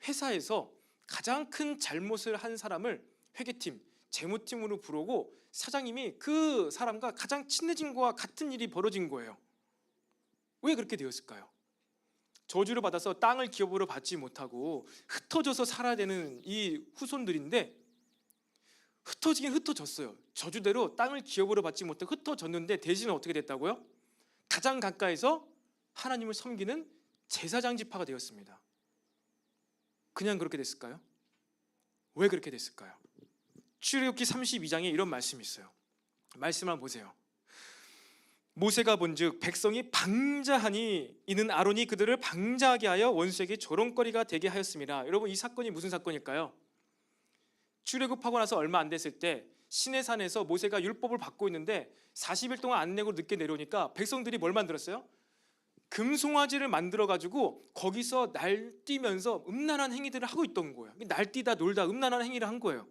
회사에서 가장 큰 잘못을 한 사람을 회계팀, 재무팀으로 부르고 사장님이 그 사람과 가장 친해진 것과 같은 일이 벌어진 거예요. 왜 그렇게 되었을까요? 저주를 받아서 땅을 기업으로 받지 못하고 흩어져서 살아야 되는 이 후손들인데 흩어지긴 흩어졌어요. 저주대로 땅을 기업으로 받지 못하고 흩어졌는데 대신에 어떻게 됐다고요? 가장 가까이서 하나님을 섬기는 제사장 지파가 되었습니다. 그냥 그렇게 됐을까요? 왜 그렇게 됐을까요? 출애굽기 32장에 이런 말씀이 있어요. 말씀 한번 보세요. 모세가 본즉 백성이 방자하니 이는 아론이 그들을 방자하게 하여 원수에게 조롱거리가 되게 하였습니다. 여러분 이 사건이 무슨 사건일까요? 출애굽하고 나서 얼마 안 됐을 때 시내산에서 모세가 율법을 받고 있는데 40일 동안 안 내고 늦게 내려오니까 백성들이 뭘 만들었어요? 금송아지를 만들어 가지고 거기서 날뛰면서 음란한 행위들을 하고 있던 거예요. 날뛰다 놀다 음란한 행위를 한 거예요.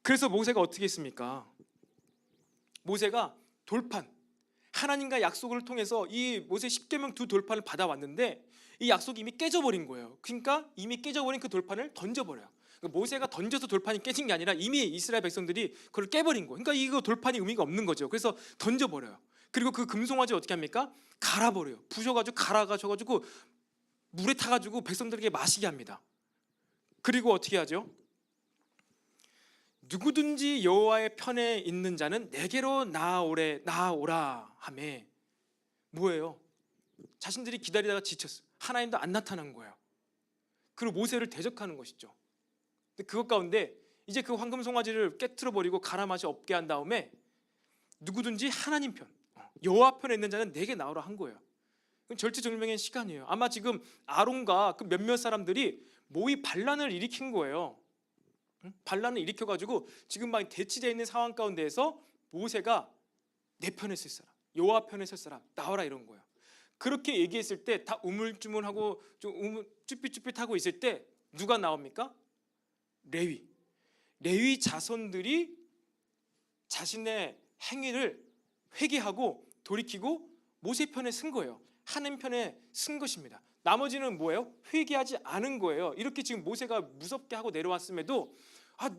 그래서 모세가 어떻게 했습니까? 모세가 돌판, 하나님과 약속을 통해서 이 모세 10계명 두 돌판을 받아왔는데 이 약속이 이미 깨져버린 거예요. 그러니까 이미 깨져버린 그 돌판을 던져버려요. 모세가 던져서 돌판이 깨진 게 아니라 이미 이스라엘 백성들이 그걸 깨버린 거예요. 그러니까 이거 돌판이 의미가 없는 거죠. 그래서 던져버려요. 그리고 그 금송아지 어떻게 합니까? 갈아버려요. 부셔가지고 갈아가지고 물에 타가지고 백성들에게 마시게 합니다. 그리고 어떻게 하죠? 누구든지 여호와의 편에 있는 자는 내게로 나아오라 하매 뭐예요? 자신들이 기다리다가 지쳤어요. 하나님도 안 나타난 거예요. 그리고 모세를 대적하는 것이죠. 근데 그것 가운데 이제 그 황금송아지를 깨트려 버리고 갈아 마시 없게 한 다음에 누구든지 하나님 편, 여호와 편에 있는 자는 내게 나오라 한 거예요. 절체절명의 시간이에요. 아마 지금 아론과 그 몇몇 사람들이 모의 반란을 일으킨 거예요. 반란을 일으켜가지고 지금 막 대치되어 있는 상황 가운데에서 모세가 내 편에 설 사람, 여호와 편에 설 사람 나와라 이런 거예요. 그렇게 얘기했을 때 다 우물쭈물하고 좀 쭈삣쭈삣하고 있을 때 누가 나옵니까? 레위 자손들이 자신의 행위를 회개하고 돌이키고 모세 편에 쓴 거예요. 하나님 편에 쓴 것입니다. 나머지는 뭐예요? 회개하지 않은 거예요. 이렇게 지금 모세가 무섭게 하고 내려왔음에도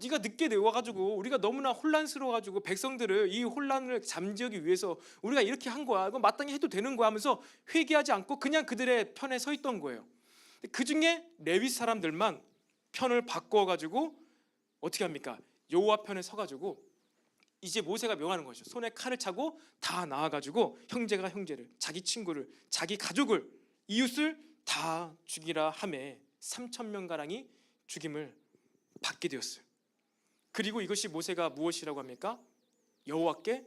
네가 늦게 내려와가지고 우리가 너무나 혼란스러워가지고 백성들을 이 혼란을 잠재우기 위해서 우리가 이렇게 한 거야. 이거 마땅히 해도 되는 거야 하면서 회개하지 않고 그냥 그들의 편에 서 있던 거예요. 그 중에 레위 사람들만 편을 바꿔가지고 어떻게 합니까? 여호와 편에 서가지고 이제 모세가 명하는 거죠. 손에 칼을 차고 다 나와가지고 형제가 형제를, 자기 친구를, 자기 가족을, 이웃을 다 죽이라 하매 3,000명 가량이 죽임을 받게 되었어요. 그리고 이것이 모세가 무엇이라고 합니까? 여호와께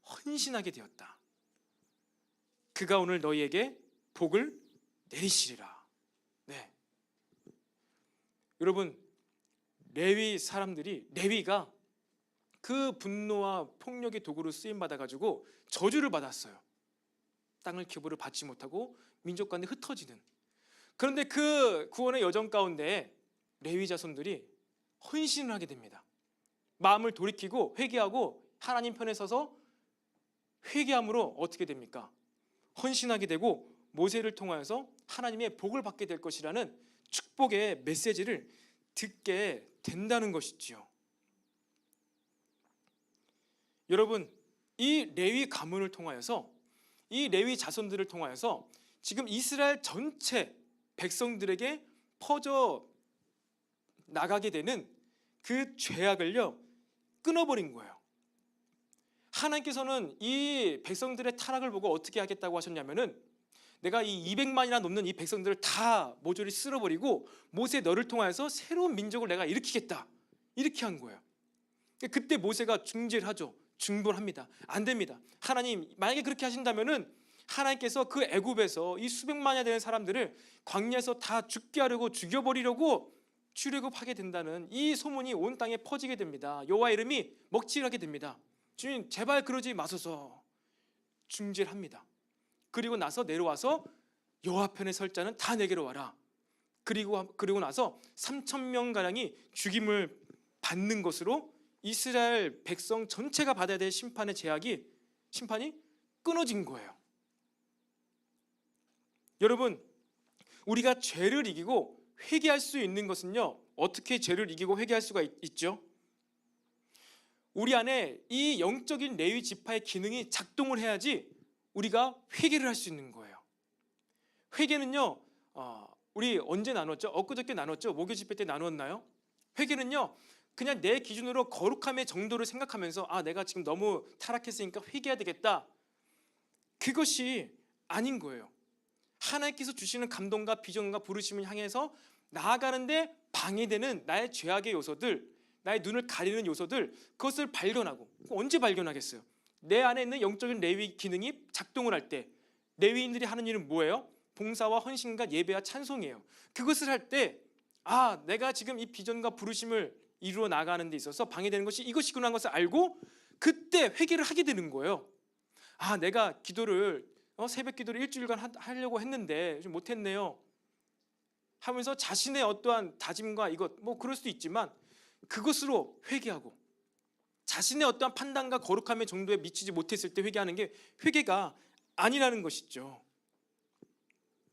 헌신하게 되었다. 그가 오늘 너희에게 복을 내리시리라. 네. 여러분 레위가 그 분노와 폭력의 도구로 쓰임 받아 가지고 저주를 받았어요. 땅을 기업으로 받지 못하고 민족 가운데 흩어지는. 그런데 그 구원의 여정 가운데 레위 자손들이 헌신을 하게 됩니다. 마음을 돌이키고 회개하고 하나님 편에 서서 회개함으로 어떻게 됩니까? 헌신하게 되고 모세를 통하여서 하나님의 복을 받게 될 것이라는 축복의 메시지를 듣게 된다는 것이지요. 여러분, 이 레위 가문을 통하여서, 이 레위 자손들을 통하여서 지금 이스라엘 전체 백성들에게 퍼져 나가게 되는 그 죄악을요 끊어버린 거예요. 하나님께서는 이 백성들의 타락을 보고 어떻게 하겠다고 하셨냐면은, 내가 이 200만이나 넘는 이 백성들을 다 모조리 쓸어버리고 모세 너를 통하여서 새로운 민족을 내가 일으키겠다, 이렇게 한 거예요. 그때 모세가 중재하죠. 중보합니다. 안 됩니다. 하나님, 만약에 그렇게 하신다면은 하나님께서 그 애굽에서 이 수백만이 되는 사람들을 광야에서 다 죽게 하려고, 죽여버리려고 출애굽하게 된다는 이 소문이 온 땅에 퍼지게 됩니다. 여호와 이름이 먹칠하게 됩니다. 주님, 제발 그러지 마소서. 중재를 합니다. 그리고 나서 내려와서 여호와 편에 설 자는 다 내게로 와라. 그리고 나서 3,000명 가량이 죽임을 받는 것으로 이스라엘 백성 전체가 받아야 될 심판이 끊어진 거예요. 여러분, 우리가 죄를 이기고 회개할 수 있는 것은요, 어떻게 죄를 이기고 회개할 수가 있죠? 우리 안에 이 영적인 레위 지파의 기능이 작동을 해야지 우리가 회개를 할 수 있는 거예요. 회개는요, 우리 언제 나눴죠? 엊그저께 나눴죠? 목요 집회 때 나눴나요? 회개는요, 그냥 내 기준으로 거룩함의 정도를 생각하면서 내가 지금 너무 타락했으니까 회개해야 되겠다, 그것이 아닌 거예요. 하나님께서 주시는 감동과 비전과 부르심을 향해서 나아가는데 방해되는 나의 죄악의 요소들, 나의 눈을 가리는 요소들, 그것을 발견하고. 언제 발견하겠어요? 내 안에 있는 영적인 레위 기능이 작동을 할 때 레위인들이 하는 일은 뭐예요? 봉사와 헌신과 예배와 찬송이에요. 그것을 할 때 내가 지금 이 비전과 부르심을 이루어 나가는 데 있어서 방해되는 것이 이것이구나 하는 것을 알고 그때 회개를 하게 되는 거예요. 내가 기도를 새벽 기도를 일주일간 하려고 했는데 좀 못했네요 하면서 자신의 어떠한 다짐과 이것 그럴 수도 있지만 그것으로 회개하고, 자신의 어떠한 판단과 거룩함의 정도에 미치지 못했을 때 회개하는 게 회개가 아니라는 것이죠.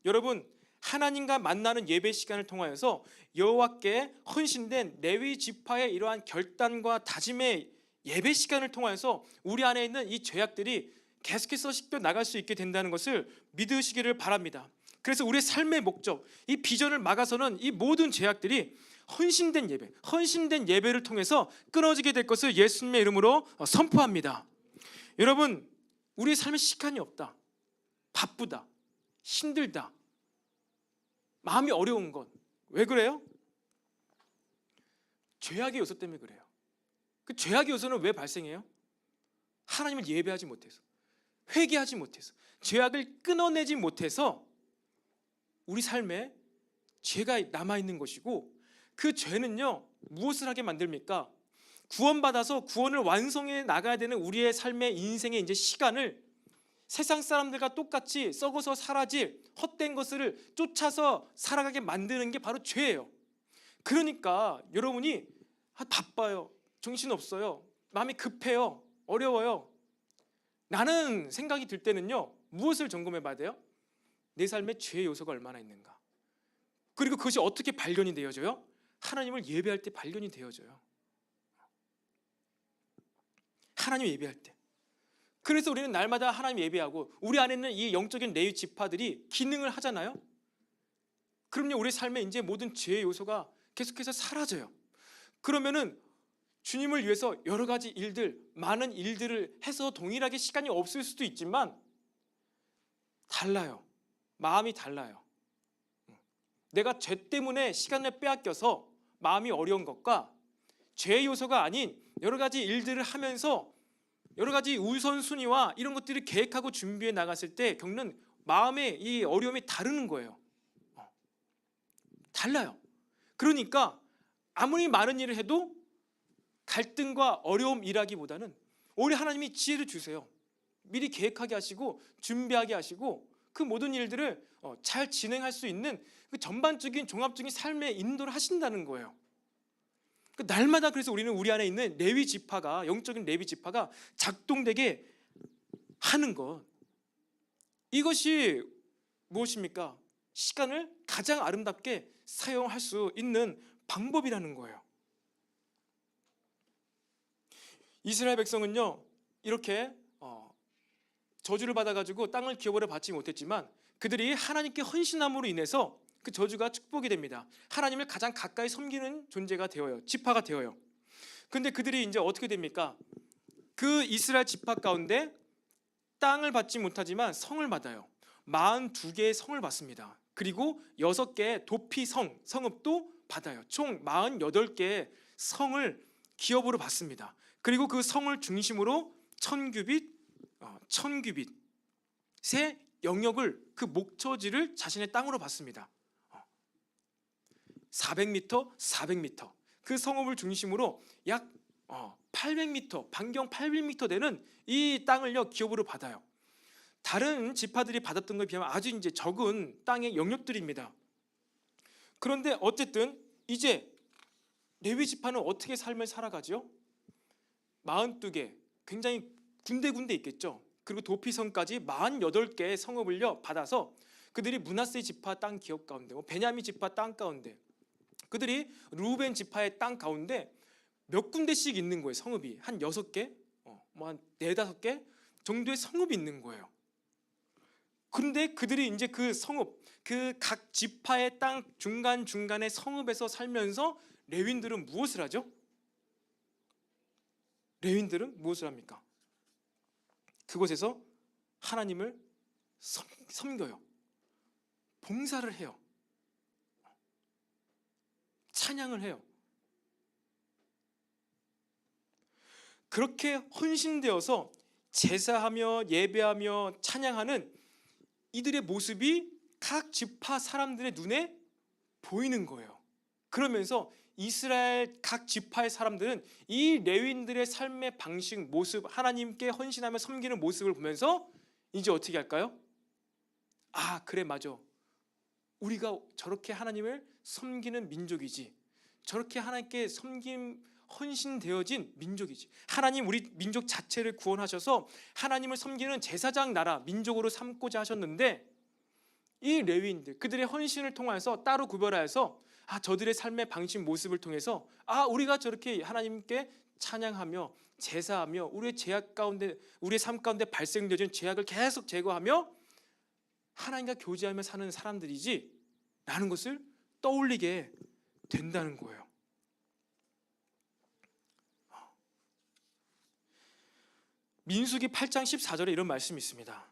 여러분, 하나님과 만나는 예배 시간을 통하여서 여호와께 헌신된 레위 지파의 이러한 결단과 다짐의 예배 시간을 통하여서 우리 안에 있는 이 죄악들이 계속해서 씻겨 나갈 수 있게 된다는 것을 믿으시기를 바랍니다. 그래서 우리의 삶의 목적, 이 비전을 막아서는 이 모든 죄악들이 헌신된 예배를 통해서 끊어지게 될 것을 예수님의 이름으로 선포합니다. 여러분, 우리의 삶에 시간이 없다, 바쁘다, 힘들다, 마음이 어려운 것, 왜 그래요? 죄악의 요소 때문에 그래요. 그 죄악의 요소는 왜 발생해요? 하나님을 예배하지 못해서, 회개하지 못해서, 죄악을 끊어내지 못해서 우리 삶에 죄가 남아있는 것이고, 그 죄는요 무엇을 하게 만듭니까? 구원받아서 구원을 완성해 나가야 되는 우리의 삶의 인생의 이제 시간을 세상 사람들과 똑같이 썩어서 사라질 헛된 것을 쫓아서 살아가게 만드는 게 바로 죄예요. 그러니까 여러분이 바빠요, 정신없어요, 마음이 급해요, 어려워요, 나는 생각이 들 때는요 무엇을 점검해 봐야 돼요? 내 삶에 죄의 요소가 얼마나 있는가. 그리고 그것이 어떻게 발견이 되어져요? 하나님을 예배할 때 발견이 되어져요. 하나님 예배할 때. 그래서 우리는 날마다 하나님 예배하고 우리 안에 있는 이 영적인 레위 지파들이 기능을 하잖아요. 그럼요, 우리 삶에 이제 모든 죄의 요소가 계속해서 사라져요. 그러면은 주님을 위해서 여러 가지 일들, 많은 일들을 해서 동일하게 시간이 없을 수도 있지만 달라요. 마음이 달라요. 내가 죄 때문에 시간을 빼앗겨서 마음이 어려운 것과 죄의 요소가 아닌 여러 가지 일들을 하면서 여러 가지 우선순위와 이런 것들을 계획하고 준비해 나갔을 때 겪는 마음의 이 어려움이 다르는 거예요. 달라요. 그러니까 아무리 많은 일을 해도 갈등과 어려움이라기보다는 오히려 하나님이 지혜를 주세요. 미리 계획하게 하시고 준비하게 하시고 그 모든 일들을 잘 진행할 수 있는 그 전반적인 종합적인 삶의 인도를 하신다는 거예요. 날마다 그래서 우리는 우리 안에 있는 레위 지파가, 영적인 레위 지파가 작동되게 하는 것, 이것이 무엇입니까? 시간을 가장 아름답게 사용할 수 있는 방법이라는 거예요. 이스라엘 백성은요, 이렇게 저주를 받아가지고 땅을 기업으로 받지 못했지만 그들이 하나님께 헌신함으로 인해서 그 저주가 축복이 됩니다. 하나님을 가장 가까이 섬기는 존재가 되어요. 지파가 되어요. 그런데 그들이 이제 어떻게 됩니까? 그 이스라엘 지파 가운데 땅을 받지 못하지만 성을 받아요. 42개의 성을 받습니다. 그리고 6개의 도피 성읍도 받아요. 총 48개의 성을 기업으로 받습니다. 그리고 그 성을 중심으로 1000규빗의 영역을, 그 목초지를 자신의 땅으로 받습니다. 400m, 400m. 그 성읍을 중심으로 약 800m, 반경 800m 되는 이 땅을요 기업으로 받아요. 다른 지파들이 받았던 것에 비하면 아주 이제 적은 땅의 영역들입니다. 그런데 어쨌든 이제 레위 지파는 어떻게 삶을 살아가죠? 42개, 굉장히 군데군데 있겠죠. 그리고 도피성까지 48개의 성읍을요 받아서 그들이 므낫세 지파 땅 기업 가운데, 베냐민 지파 땅 가운데, 그들이 루벤 지파의 땅 가운데 몇 군데씩 있는 거예요. 성읍이 한 6개, 한 4-5개 정도의 성읍이 있는 거예요. 그런데 그들이 이제 그 성읍, 그 각 지파의 땅 중간중간의 성읍에서 살면서 레위인들은 무엇을 하죠? 레위인들은 무엇을 합니까? 그곳에서 하나님을 섬겨요. 봉사를 해요. 찬양을 해요. 그렇게 헌신되어서 제사하며 예배하며 찬양하는 이들의 모습이 각 지파 사람들의 눈에 보이는 거예요. 그러면서 이스라엘 각 지파의 사람들은 이 레위인들의 삶의 방식, 모습, 하나님께 헌신하며 섬기는 모습을 보면서 이제 어떻게 할까요? 아, 그래, 맞아. 우리가 저렇게 하나님을 섬기는 민족이지. 저렇게 하나님께 헌신되어진 민족이지. 하나님 우리 민족 자체를 구원하셔서 하나님을 섬기는 제사장 나라, 민족으로 삼고자 하셨는데 이 레위인들, 그들의 헌신을 통해서 따로 구별하여서 저들의 삶의 방식, 모습을 통해서 우리가 저렇게 하나님께 찬양하며 제사하며 우리의 죄악 가운데, 우리의 삶 가운데 발생되어진 죄악을 계속 제거하며 하나님과 교제하며 사는 사람들이지 라는 것을 떠올리게 된다는 거예요. 민수기 8장 14절에 이런 말씀이 있습니다.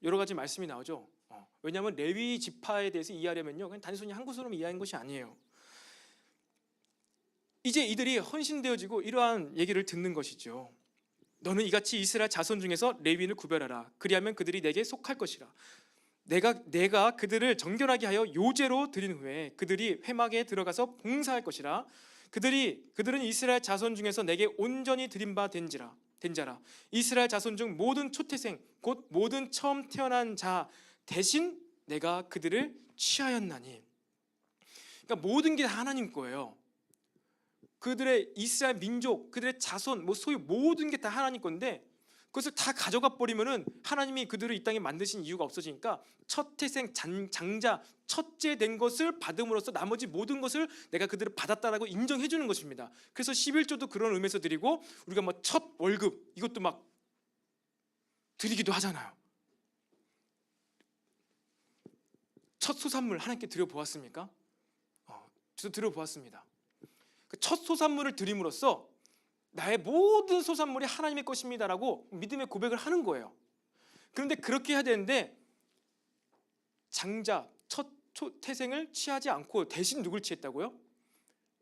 여러 가지 말씀이 나오죠. 왜냐하면 레위 지파에 대해서 이해하려면요, 그냥 단순히 한 구슬로만 이해하는 것이 아니에요. 이제 이들이 헌신되어지고 이러한 얘기를 듣는 것이죠. 너는 이같이 이스라엘 자손 중에서 레위인을 구별하라. 그리하면 그들이 내게 속할 것이라. 내가 그들을 정결하게 하여 요제로 드린 후에 그들이 회막에 들어가서 봉사할 것이라. 그들은 이스라엘 자손 중에서 내게 온전히 드린 바 된 자라. 이스라엘 자손 중 모든 초태생 곧 모든 처음 태어난 자 대신 내가 그들을 취하였나니. 그러니까 모든 게 다 하나님 거예요. 그들의 이스라엘 민족, 그들의 자손, 소위 모든 게 다 하나님 건데 그것을 다 가져가 버리면은 하나님이 그들을 이 땅에 만드신 이유가 없어지니까 첫 태생 장자, 첫째 된 것을 받음으로써 나머지 모든 것을 내가 그들을 받았다라고 인정해 주는 것입니다. 그래서 11조도 그런 의미에서 드리고 우리가 첫 월급 이것도 막 드리기도 하잖아요. 첫 소산물 하나님께 드려보았습니까? 저도 드려보았습니다. 첫 소산물을 드림으로써 나의 모든 소산물이 하나님의 것입니다라고 믿음의 고백을 하는 거예요. 그런데 그렇게 해야 되는데 장자, 첫 태생을 취하지 않고 대신 누굴 취했다고요?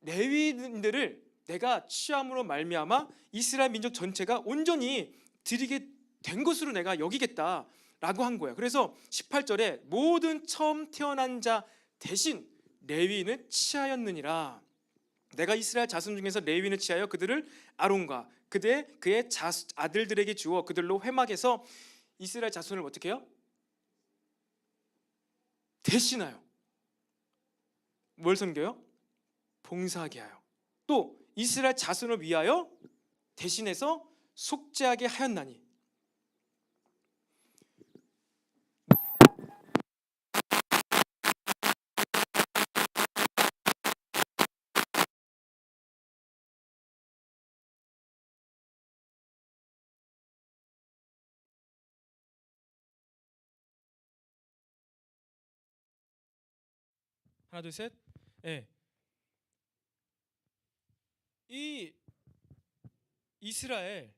레위인들을 내가 취함으로 말미암아 이스라엘 민족 전체가 온전히 드리게 된 것으로 내가 여기겠다라고 한 거예요. 그래서 18절에 모든 처음 태어난 자 대신 레위인을 취하였느니라. 내가 이스라엘 자손 중에서 레위인을 취하여 그들을 아론과 그의 아들들에게 주어 그들로 회막에서 이스라엘 자손을 어떻게 해요? 대신하여 뭘 섬겨요? 봉사하게 하여 또 이스라엘 자손을 위하여 대신해서 속죄하게 하였나니. 하나 둘 셋. 예. 이 이스라엘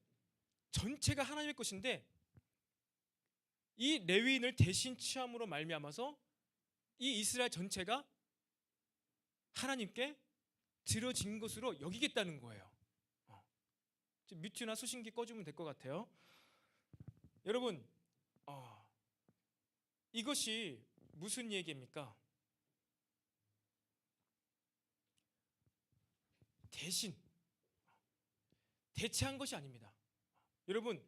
전체가 하나님의 것인데 이 레위인을 대신 취함으로 말미암아서 이 이스라엘 전체가 하나님께 드려진 것으로 여기겠다는 거예요. 뮤트나 수신기 꺼주면 될 것 같아요. 여러분, 이것이 무슨 얘기입니까? 대신 대체한 것이 아닙니다. 여러분,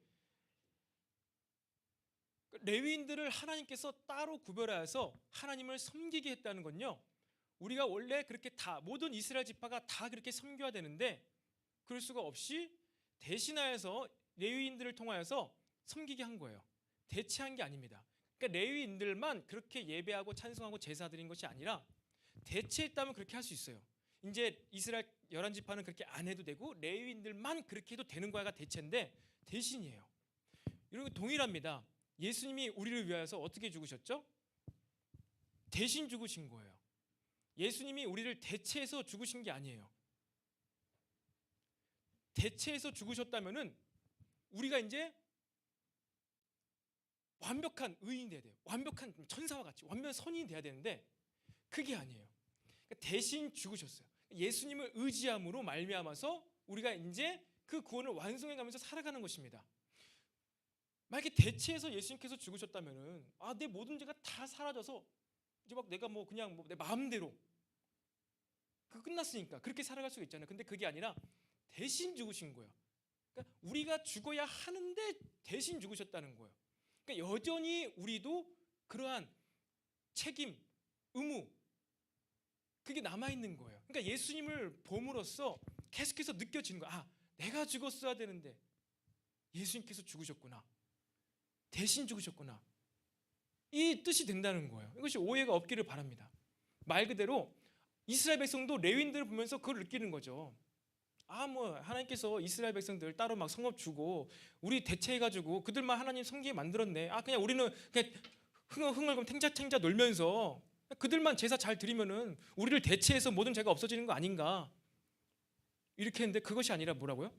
레위인들을 하나님께서 따로 구별하여서 하나님을 섬기게 했다는 건요, 우리가 원래 그렇게 다 모든 이스라엘 지파가 다 그렇게 섬겨야 되는데 그럴 수가 없이 대신하여서 레위인들을 통하여서 섬기게 한 거예요. 대체한 게 아닙니다. 그러니까 레위인들만 그렇게 예배하고 찬송하고 제사 드린 것이 아니라 대체했다면 그렇게 할 수 있어요. 이제 이스라엘 11지파는 그렇게 안 해도 되고 레위인들만 그렇게 해도 되는 거야가 대체인데 대신이에요. 여러분, 동일합니다. 예수님이 우리를 위하여서 어떻게 죽으셨죠? 대신 죽으신 거예요. 예수님이 우리를 대체해서 죽으신 게 아니에요. 대체해서 죽으셨다면은 우리가 이제 완벽한 의인이 돼야 돼요. 완벽한 천사와 같이 완벽한 선인이 돼야 되는데 그게 아니에요. 그러니까 대신 죽으셨어요. 예수님을 의지함으로 말미암아서 우리가 이제 그 구원을 완성해가면서 살아가는 것입니다. 만약에 대체해서 예수님께서 죽으셨다면은 내 모든 죄가 다 사라져서 이제 막 내가 뭐 그냥 내 마음대로 그 끝났으니까 그렇게 살아갈 수가 있잖아요. 근데 그게 아니라 대신 죽으신 거예요. 그러니까 우리가 죽어야 하는데 대신 죽으셨다는 거예요. 그러니까 여전히 우리도 그러한 책임, 의무 그게 남아 있는 거예요. 그러니까 예수님을 봄으로써 계속해서 느껴지는 거야. 내가 죽었어야 되는데 예수님께서 죽으셨구나. 대신 죽으셨구나. 이 뜻이 된다는 거예요. 이것이 오해가 없기를 바랍니다. 말 그대로 이스라엘 백성도 레위인들을 보면서 그걸 느끼는 거죠. 하나님께서 이스라엘 백성들 따로 막 성업 주고 우리 대체해가지고 그들만 하나님 섬기게 만들었네. 그냥 우리는 그냥 흥얼흥얼 탱자탱자 놀면서 그들만 제사 잘 드리면은 우리를 대체해서 모든 죄가 없어지는 거 아닌가. 이렇게 했는데 그것이 아니라 뭐라고요?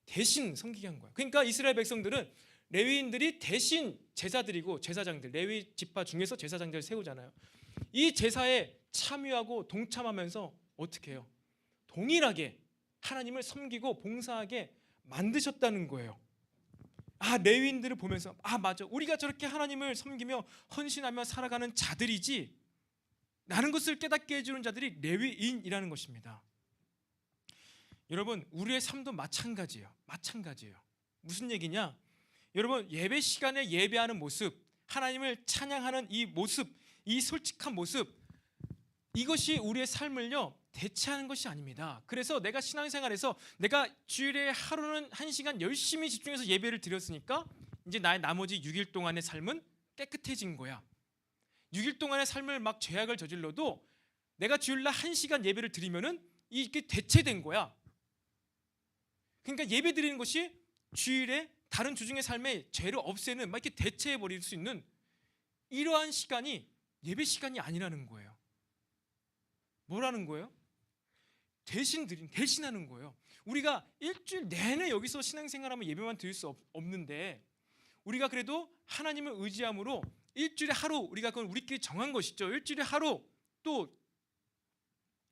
대신 섬기게 한 거예요. 그러니까 이스라엘 백성들은 레위인들이 대신 제사 드리고 제사장들, 레위 지파 중에서 제사장들을 세우잖아요. 이 제사에 참여하고 동참하면서 어떻게 해요? 동일하게 하나님을 섬기고 봉사하게 만드셨다는 거예요. 레위인들을 보면서 맞아, 우리가 저렇게 하나님을 섬기며 헌신하며 살아가는 자들이지 라는 것을 깨닫게 해주는 자들이 레위인이라는 것입니다. 여러분, 우리의 삶도 마찬가지예요. 무슨 얘기냐? 여러분, 예배 시간에 예배하는 모습, 하나님을 찬양하는 이 모습, 이 솔직한 모습, 이것이 우리의 삶을요 대체하는 것이 아닙니다. 그래서 내가 신앙생활에서 내가 주일에 하루는 1시간 열심히 집중해서 예배를 드렸으니까 이제 나의 나머지 6일 동안의 삶은 깨끗해진 거야. 6일 동안의 삶을 막 죄악을 저질러도 내가 주일날 1시간 예배를 드리면은 이게 대체된 거야. 그러니까 예배 드리는 것이 주일에 다른 주중의 삶에 죄를 없애는 막 이렇게 대체해 버릴 수 있는 이러한 시간이 예배 시간이 아니라는 거예요. 뭐라는 거예요? 대신하는 거예요. 우리가 일주일 내내 여기서 신앙생활하면 예배만 드릴 수 없는데 우리가 그래도 하나님을 의지함으로 일주일에 하루, 우리가 그건 우리끼리 정한 것이죠. 일주일에 하루, 또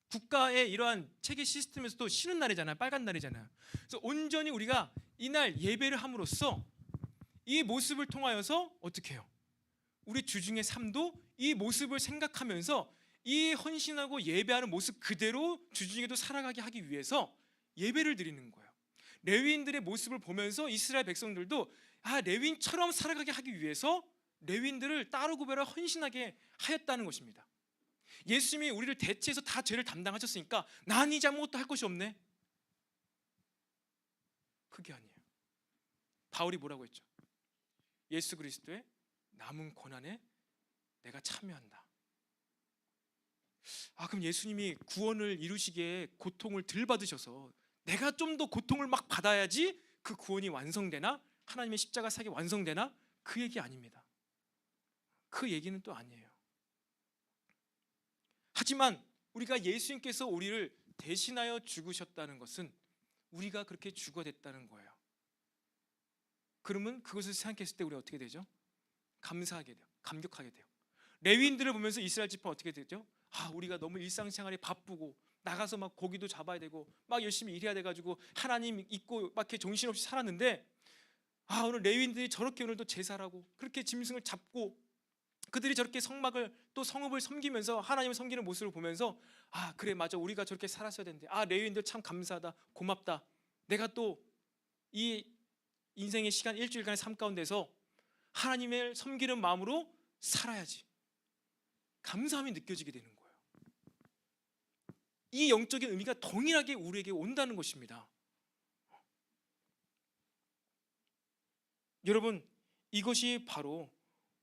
국가의 이러한 체계 시스템에서도 쉬는 날이잖아요. 빨간 날이잖아요. 그래서 온전히 우리가 이날 예배를 함으로써 이 모습을 통하여서 어떻게 해요? 우리 주중의 삶도 이 모습을 생각하면서 이 헌신하고 예배하는 모습 그대로 주중에도 살아가게 하기 위해서 예배를 드리는 거예요. 레위인들의 모습을 보면서 이스라엘 백성들도 레위인처럼 살아가게 하기 위해서 레위인들을 따로 구별하여 헌신하게 하였다는 것입니다. 예수님이 우리를 대체해서 다 죄를 담당하셨으니까 난 이제 아무것도 할 것이 없네. 그게 아니에요. 바울이 뭐라고 했죠? 예수 그리스도의 남은 고난에 내가 참여한다. 그럼 예수님이 구원을 이루시기에 고통을 덜 받으셔서 내가 좀 더 고통을 막 받아야지 그 구원이 완성되나? 하나님의 십자가 사역이 완성되나? 그 얘기 아닙니다. 그 얘기는 또 아니에요. 하지만 우리가 예수님께서 우리를 대신하여 죽으셨다는 것은 우리가 그렇게 죽어야 됐다는 거예요. 그러면 그것을 생각했을 때 우리가 어떻게 되죠? 감사하게 돼요. 감격하게 돼요. 레위인들을 보면서 이스라엘 지파는 어떻게 되죠? 우리가 너무 일상생활에 바쁘고 나가서 막 고기도 잡아야 되고 막 열심히 일해야 돼가지고 하나님 잊고 막 이렇게 정신없이 살았는데 오늘 레위인들이 저렇게 오늘도 제사라고 그렇게 짐승을 잡고 그들이 저렇게 성읍을 섬기면서 하나님을 섬기는 모습을 보면서 그래 맞아 우리가 저렇게 살았어야 되는데 레위인들 참 감사하다 고맙다 내가 또 이 인생의 시간 일주일간의 삶 가운데서 하나님을 섬기는 마음으로 살아야지 감사함이 느껴지게 되는 거예요. 이 영적인 의미가 동일하게 우리에게 온다는 것입니다. 여러분 이것이 바로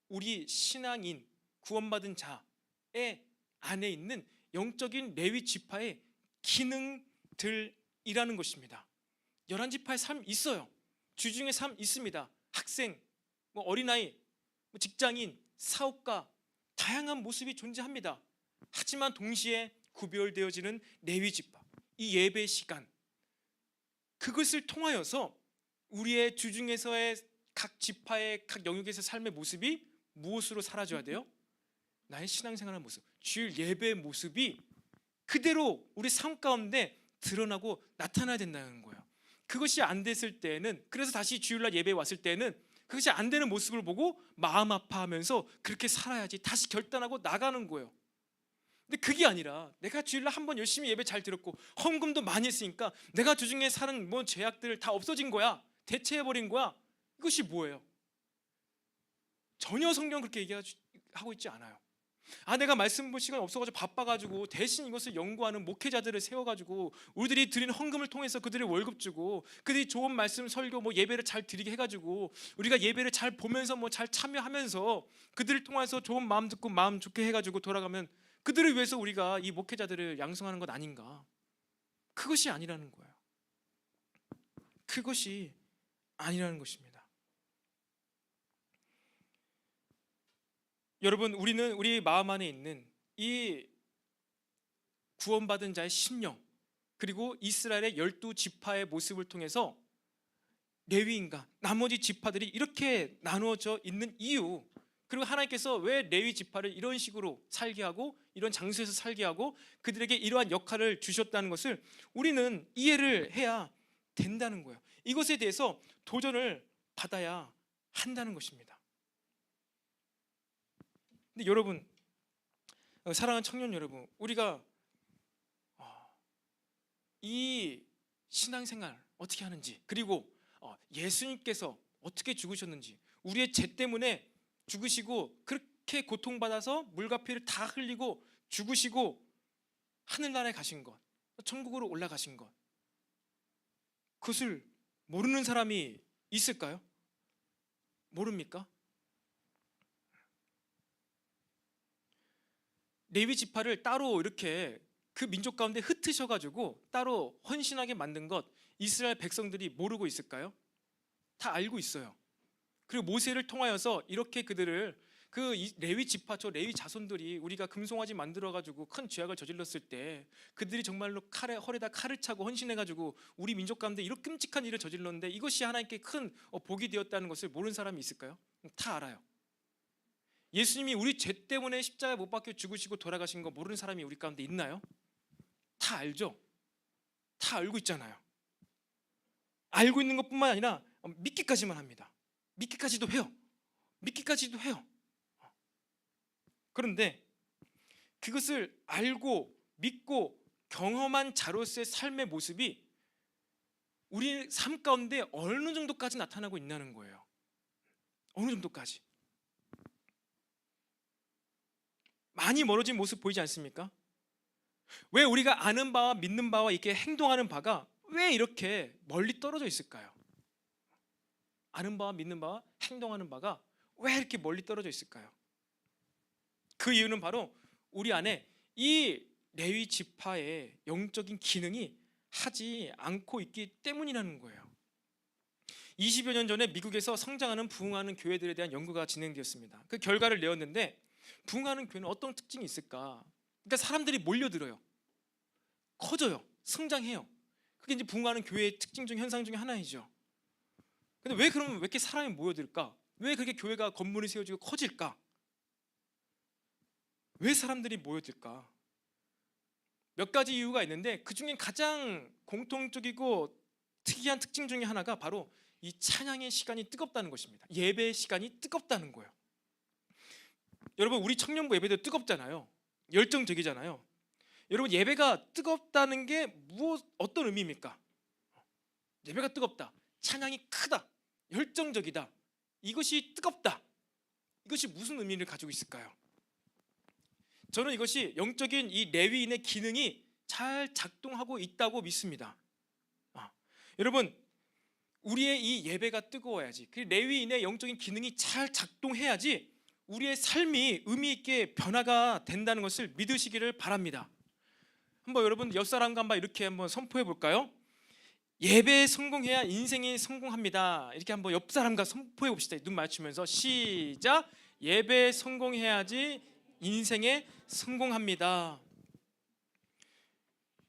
우리 신앙인 구원받은 자의 안에 있는 영적인 레위 지파의 기능들이라는 것입니다. 11지파의 삶 있어요. 주중의 삶 있습니다. 학생, 어린아이, 직장인, 사업가 다양한 모습이 존재합니다. 하지만 동시에 구별되어지는 레위 지파, 이 예배 시간 그것을 통하여서 우리의 주중에서의 각 지파의 각 영역에서 삶의 모습이 무엇으로 사라져야 돼요? 나의 신앙생활의 모습, 주일 예배의 모습이 그대로 우리 삶 가운데 드러나고 나타나야 된다는 거예요. 그것이 안 됐을 때는 그래서 다시 주일날 예배에 왔을 때는 그것이 안 되는 모습을 보고 마음 아파하면서 그렇게 살아야지 다시 결단하고 나가는 거예요. 근데 그게 아니라 내가 주일날 한번 열심히 예배 잘 드렸고 헌금도 많이 했으니까 내가 주중에 사는 죄악들 다 없어진 거야, 대체해버린 거야. 이것이 뭐예요? 전혀 성경 그렇게 얘기하고 있지 않아요. 내가 말씀 볼 시간 없어가지고 바빠가지고 대신 이것을 연구하는 목회자들을 세워가지고 우리들이 드리는 헌금을 통해서 그들의 월급 주고 그들이 좋은 말씀 설교 예배를 잘 드리게 해가지고 우리가 예배를 잘 보면서 잘 참여하면서 그들을 통해서 좋은 마음 듣고 마음 좋게 해가지고 돌아가면 그들을 위해서 우리가 이 목회자들을 양성하는 것 아닌가? 그것이 아니라는 거예요. 그것이 아니라는 것입니다. 여러분 우리는 우리 마음 안에 있는 이 구원받은 자의 심령 그리고 이스라엘의 12지파의 모습을 통해서 레위인과 나머지 지파들이 이렇게 나누어져 있는 이유 그리고 하나님께서 왜 레위 지파를 이런 식으로 살게 하고 이런 장소에서 살게 하고 그들에게 이러한 역할을 주셨다는 것을 우리는 이해를 해야 된다는 거예요. 이것에 대해서 도전을 받아야 한다는 것입니다. 근데 여러분 사랑하는 청년 여러분 우리가 이 신앙생활 어떻게 하는지 그리고 예수님께서 어떻게 죽으셨는지 우리의 죄 때문에 죽으시고 그렇게 고통받아서 물과 피를 다 흘리고 죽으시고 하늘나라에 가신 것 천국으로 올라가신 것 그것을 모르는 사람이 있을까요? 모릅니까? 레위 지파를 따로 이렇게 그 민족 가운데 흩으셔가지고 따로 헌신하게 만든 것 이스라엘 백성들이 모르고 있을까요? 다 알고 있어요. 그리고 모세를 통하여서 이렇게 그들을 그 레위 지파 저 레위 자손들이 우리가 금송아지 만들어가지고 큰 죄악을 저질렀을 때 그들이 정말로 허리에다 칼을 차고 헌신해가지고 우리 민족 가운데 이렇게 끔찍한 일을 저질렀는데 이것이 하나님께 큰 복이 되었다는 것을 모르는 사람이 있을까요? 다 알아요. 예수님이 우리 죄 때문에 십자가에 못 박혀 죽으시고 돌아가신 거 모르는 사람이 우리 가운데 있나요? 다 알죠? 다 알고 있잖아요. 알고 있는 것뿐만 아니라 믿기까지만 합니다. 믿기까지도 해요. 믿기까지도 해요. 그런데 그것을 알고 믿고 경험한 자로서의 삶의 모습이 우리 삶 가운데 어느 정도까지 나타나고 있냐는 거예요. 어느 정도까지. 많이 멀어진 모습 보이지 않습니까? 왜 우리가 아는 바와 믿는 바와 이렇게 행동하는 바가 왜 이렇게 멀리 떨어져 있을까요? 아는 바와 믿는 바와 행동하는 바가 왜 이렇게 멀리 떨어져 있을까요? 그 이유는 바로 우리 안에 이 레위 지파의 영적인 기능이 하지 않고 있기 때문이라는 거예요. 20여 년 전에 미국에서 성장하는 부흥하는 교회들에 대한 연구가 진행되었습니다. 그 결과를 내었는데 부흥하는 교회는 어떤 특징이 있을까? 그러니까 사람들이 몰려들어요. 커져요. 성장해요. 그게 이제 부흥하는 교회의 특징 중 현상 중에 하나이죠. 근데 왜 그러면 왜 이렇게 사람이 모여들까? 왜 그렇게 교회가 건물이 세워지고 커질까? 왜 사람들이 모여들까? 몇 가지 이유가 있는데 그 중에 가장 공통적이고 특이한 특징 중에 하나가 바로 이 찬양의 시간이 뜨겁다는 것입니다. 예배의 시간이 뜨겁다는 거예요. 여러분, 우리 청년부 예배도 뜨겁잖아요. 열정적이잖아요. 여러분, 예배가 뜨겁다는 게 어떤 의미입니까? 예배가 뜨겁다, 찬양이 크다, 열정적이다, 이것이 뜨겁다, 이것이 무슨 의미를 가지고 있을까요? 저는 이것이 영적인 이 레위인의 기능이 잘 작동하고 있다고 믿습니다. 여러분, 우리의 이 예배가 뜨거워야지, 그 레위인의 영적인 기능이 잘 작동해야지 우리의 삶이 의미 있게 변화가 된다는 것을 믿으시기를 바랍니다. 한번 여러분 옆 사람과 한번 이렇게 한번 선포해 볼까요? 예배에 성공해야 인생이 성공합니다. 이렇게 한번 옆 사람과 선포해 봅시다. 눈 맞추면서 시작. 예배에 성공해야지 인생에 성공합니다.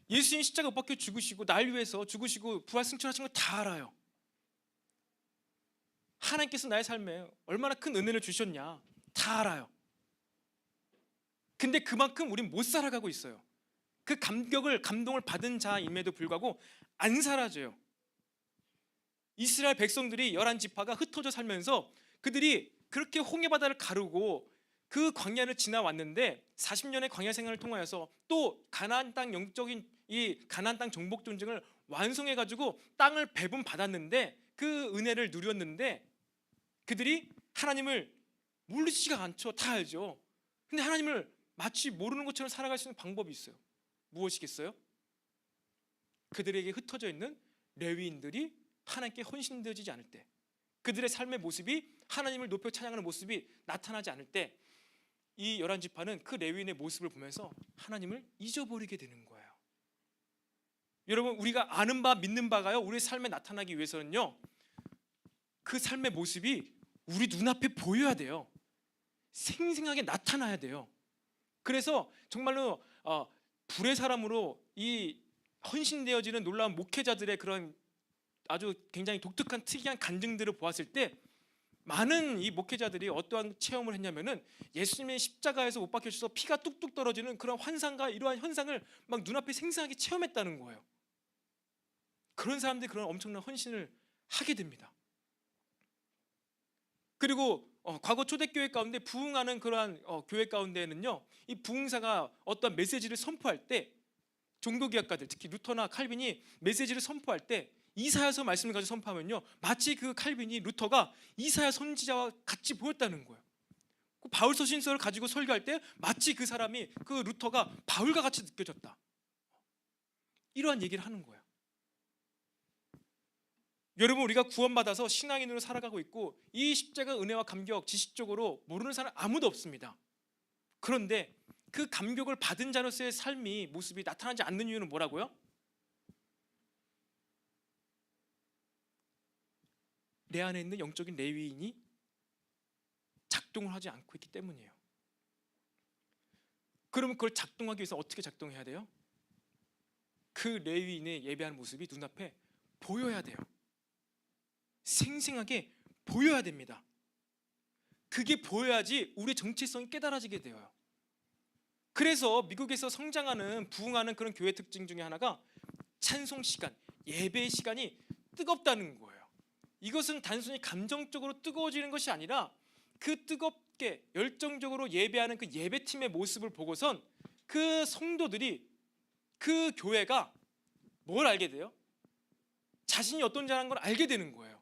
예수님 십자가 못 박혀 죽으시고 날 위해서 죽으시고 부활 승천하신 거 다 알아요. 하나님께서 나의 삶에 얼마나 큰 은혜를 주셨냐 다 알아요. 근데 그만큼 우린 못 살아가고 있어요. 그 감동을 받은 자임에도 불구하고 안 사라져요. 이스라엘 백성들이 11지파가 흩어져 살면서 그들이 그렇게 홍해바다를 가르고 그 광야를 지나왔는데 40년의 광야 생활을 통하여서 또 가나안 땅 영적인 이 가나안 땅 정복 전쟁을 완성해 가지고 땅을 배분 받았는데 그 은혜를 누렸는데 그들이 하나님을 모르지가 않죠. 다 알죠. 근데 하나님을 마치 모르는 것처럼 살아갈 수 있는 방법이 있어요. 무엇이겠어요? 그들에게 흩어져 있는 레위인들이 하나님께 헌신되지 않을 때, 그들의 삶의 모습이 하나님을 높여 찬양하는 모습이 나타나지 않을 때, 이 11지파는 그 레위인의 모습을 보면서 하나님을 잊어버리게 되는 거예요. 여러분, 우리가 아는 바 믿는 바가요, 우리의 삶에 나타나기 위해서는요, 그 삶의 모습이 우리 눈앞에 보여야 돼요. 생생하게 나타나야 돼요. 그래서 정말로 불의 사람으로 이 헌신되어지는 놀라운 목회자들의 그런 아주 굉장히 독특한 특이한 간증들을 보았을 때 많은 이 목회자들이 어떠한 체험을 했냐면은 예수님의 십자가에서 못 박혀 주셔서 피가 뚝뚝 떨어지는 그런 환상과 이러한 현상을 막 눈앞에 생생하게 체험했다는 거예요. 그런 사람들이 그런 엄청난 헌신을 하게 됩니다. 그리고 과거 초대교회 가운데 부흥하는 그러한 교회 가운데에는요, 이 부흥사가 어떤 메시지를 선포할 때 종교개혁가들, 특히 루터나 칼빈이 메시지를 선포할 때 이사야서 말씀을 가지고 선포하면요, 마치 그 칼빈이 루터가 이사야 선지자와 같이 보였다는 거예요. 그 바울서 신서를 가지고 설교할 때 마치 그 사람이, 그 루터가 바울과 같이 느껴졌다, 이러한 얘기를 하는 거예요. 여러분, 우리가 구원받아서 신앙인으로 살아가고 있고 이 십자가 은혜와 감격 지식적으로 모르는 사람 아무도 없습니다. 그런데 그 감격을 받은 자로서의 삶이 모습이 나타나지 않는 이유는 뭐라고요? 내 안에 있는 영적인 레위인이 작동을 하지 않고 있기 때문이에요. 그러면 그걸 작동하기 위해서 어떻게 작동해야 돼요? 그 레위인의 예배하는 모습이 눈앞에 보여야 돼요. 생생하게 보여야 됩니다. 그게 보여야지 우리의 정체성이 깨달아지게 돼요. 그래서 미국에서 성장하는 부흥하는 그런 교회 특징 중에 하나가 찬송 시간, 예배의 시간이 뜨겁다는 거예요. 이것은 단순히 감정적으로 뜨거워지는 것이 아니라 그 뜨겁게 열정적으로 예배하는 그 예배팀의 모습을 보고선 그 성도들이, 그 교회가 뭘 알게 돼요? 자신이 어떤 자라는 걸 알게 되는 거예요.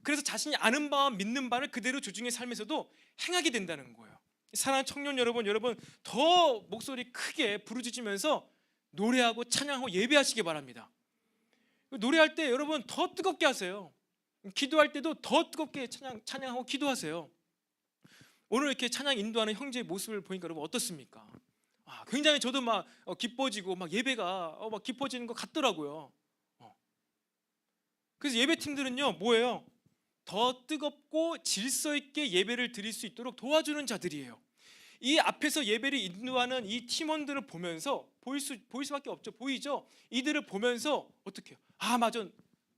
그래서 자신이 아는 바와 믿는 바를 그대로 주중의 삶에서도 행하게 된다는 거예요. 사랑하는 청년 여러분, 더 목소리 크게 부르짖으면서 노래하고 찬양하고 예배하시기 바랍니다. 노래할 때 여러분 더 뜨겁게 하세요. 기도할 때도 더 뜨겁게 찬양하고 기도하세요. 오늘 이렇게 찬양 인도하는 형제의 모습을 보니까 여러분 어떻습니까? 굉장히 저도 막 기뻐지고 막 예배가 막 깊어지는 것 같더라고요. 그래서 예배팀들은요 뭐예요? 더 뜨겁고 질서 있게 예배를 드릴 수 있도록 도와주는 자들이에요. 이 앞에서 예배를 인도하는 이 팀원들을 보면서 보일 수밖에 없죠. 보이죠? 이들을 보면서 어떻게 해요? 맞아,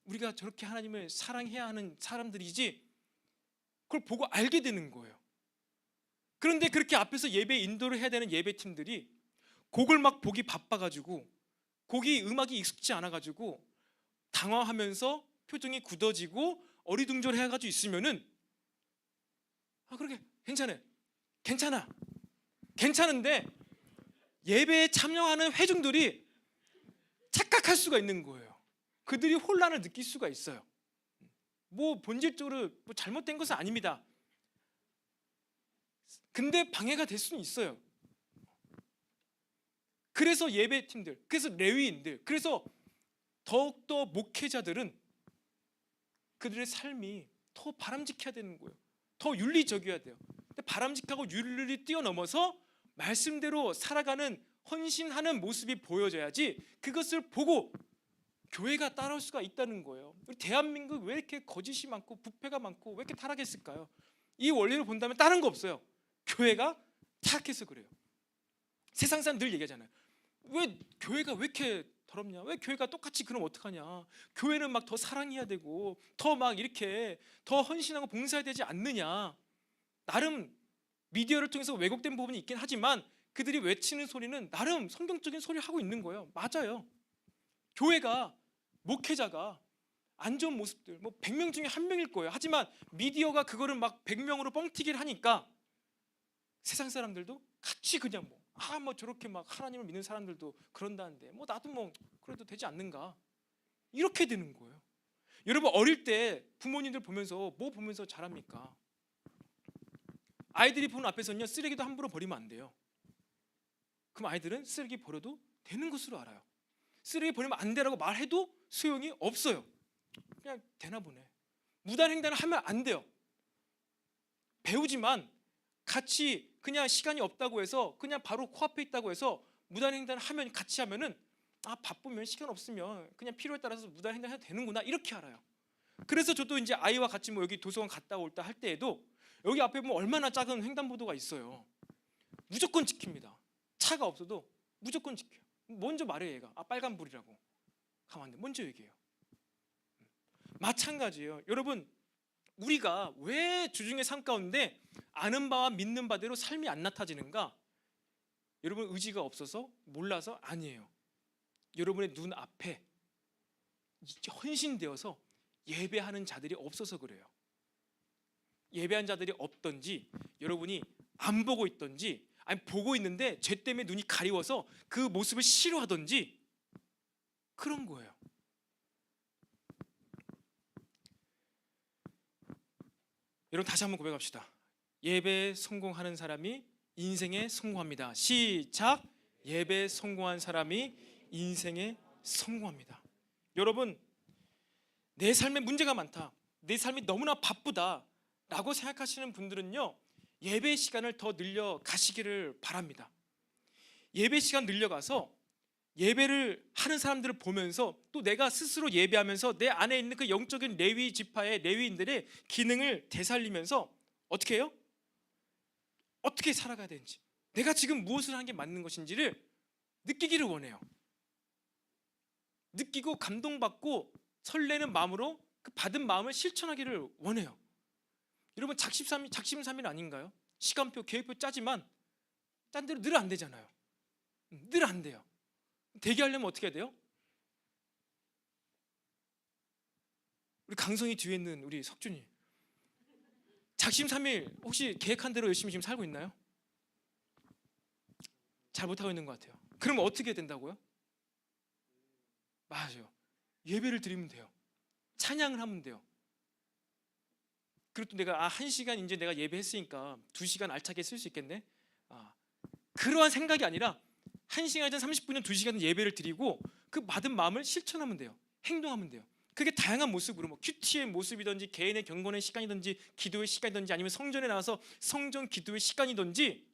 우리가 저렇게 하나님을 사랑해야 하는 사람들이지. 그걸 보고 알게 되는 거예요. 그런데 그렇게 앞에서 예배 인도를 해야 되는 예배팀들이 곡을 막 보기 바빠가지고 곡이 음악이 익숙지 않아가지고 당황하면서 표정이 굳어지고 어리둥절해가지고 있으면은 그렇게 괜찮은데 예배에 참여하는 회중들이 착각할 수가 있는 거예요. 그들이 혼란을 느낄 수가 있어요. 본질적으로 잘못된 것은 아닙니다. 근데 방해가 될 수는 있어요. 그래서 예배팀들, 그래서 레위인들, 그래서 더욱더 목회자들은 그들의 삶이 더 바람직해야 되는 거예요. 더 윤리적이어야 돼요. 근데 바람직하고 윤리를 뛰어넘어서 말씀대로 살아가는 헌신하는 모습이 보여져야지 그것을 보고 교회가 따라올 수가 있다는 거예요. 우리 대한민국 왜 이렇게 거짓이 많고 부패가 많고 왜 이렇게 타락했을까요? 이 원리를 본다면 다른 거 없어요. 교회가 타락해서 그래요. 세상 사람 늘 얘기하잖아요. 왜 교회가 왜 이렇게 더럽냐? 왜 교회가 똑같이 그럼 어떡하냐? 교회는 막 더 사랑해야 되고 더 막 이렇게 더 헌신하고 봉사해야 되지 않느냐? 나름 미디어를 통해서 왜곡된 부분이 있긴 하지만 그들이 외치는 소리는 나름 성경적인 소리를 하고 있는 거예요. 맞아요. 교회가, 목회자가 안 좋은 모습들 100명 중에 1명일 거예요. 하지만 미디어가 그거를 막 100명으로 뻥튀기를 하니까 세상 사람들도 같이 그냥 저렇게 막 하나님을 믿는 사람들도 그런다는데 나도 그래도 되지 않는가, 이렇게 되는 거예요. 여러분 어릴 때 부모님들 보면서 보면서 자랍니까? 아이들이 보는 앞에서는요 쓰레기도 함부로 버리면 안 돼요. 그럼 아이들은 쓰레기 버려도 되는 것으로 알아요. 쓰레기 버리면 안 되라고 말해도 소용이 없어요. 그냥 되나 보네. 무단횡단을 하면 안 돼요. 배우지만 같이 그냥 시간이 없다고 해서 그냥 바로 코앞에 있다고 해서 무단횡단을 하면 같이 하면은 바쁘면 시간 없으면 그냥 필요에 따라서 무단횡단해도 되는구나, 이렇게 알아요. 그래서 저도 이제 아이와 같이 여기 도서관 갔다 올 때 할 때에도 여기 앞에 보면 얼마나 작은 횡단보도가 있어요. 무조건 지킵니다. 차가 없어도 무조건 지켜요. 먼저 말해요. 얘가 빨간불이라고 가면 안 돼. 먼저 얘기해요. 마찬가지예요. 여러분 우리가 왜 주중의 삶 가운데 아는 바와 믿는 바대로 삶이 안 나타지는가? 여러분 의지가 없어서 몰라서 아니에요. 여러분의 눈앞에 헌신되어서 예배하는 자들이 없어서 그래요. 예배한 자들이 없던지 여러분이 안 보고 있던지 아니 보고 있는데 죄 때문에 눈이 가리워서 그 모습을 싫어하던지 그런 거예요. 여러분 다시 한번 고백합시다. 예배에 성공하는 사람이 인생에 성공합니다. 시작. 예배에 성공한 사람이 인생에 성공합니다. 여러분 내 삶에 문제가 많다, 내 삶이 너무나 바쁘다 라고 생각하시는 분들은요 예배 시간을 더 늘려 가시기를 바랍니다. 예배 시간 늘려가서 예배를 하는 사람들을 보면서 또 내가 스스로 예배하면서 내 안에 있는 그 영적인 레위 지파의 레위인들의 기능을 되살리면서 어떻게 해요? 어떻게 살아가야 되는지, 내가 지금 무엇을 하는 게 맞는 것인지를 느끼기를 원해요. 느끼고 감동받고 설레는 마음으로 그 받은 마음을 실천하기를 원해요. 여러분 작심삼일 아닌가요? 시간표 계획표 짜지만 짠 대로 늘 안 되잖아요. 늘 안 돼요. 되게 하려면 어떻게 해야 돼요? 우리 강성이 뒤에 있는 우리 석준이 작심삼일 혹시 계획한 대로 열심히 지금 살고 있나요? 잘 못하고 있는 것 같아요. 그럼 어떻게 된다고요? 맞아요. 예배를 드리면 돼요. 찬양을 하면 돼요. 그리고 또 내가 1시간 이제 내가 예배했으니까 2시간 알차게 쓸 수 있겠네. 그러한 생각이 아니라 1시간이든 30분이든 2시간은 예배를 드리고 그 받은 마음을 실천하면 돼요. 행동하면 돼요. 그게 다양한 모습으로 뭐 큐티의 모습이든지 개인의 경건의 시간이든지 기도의 시간이든지 아니면 성전에 나와서 성전 기도의 시간이든지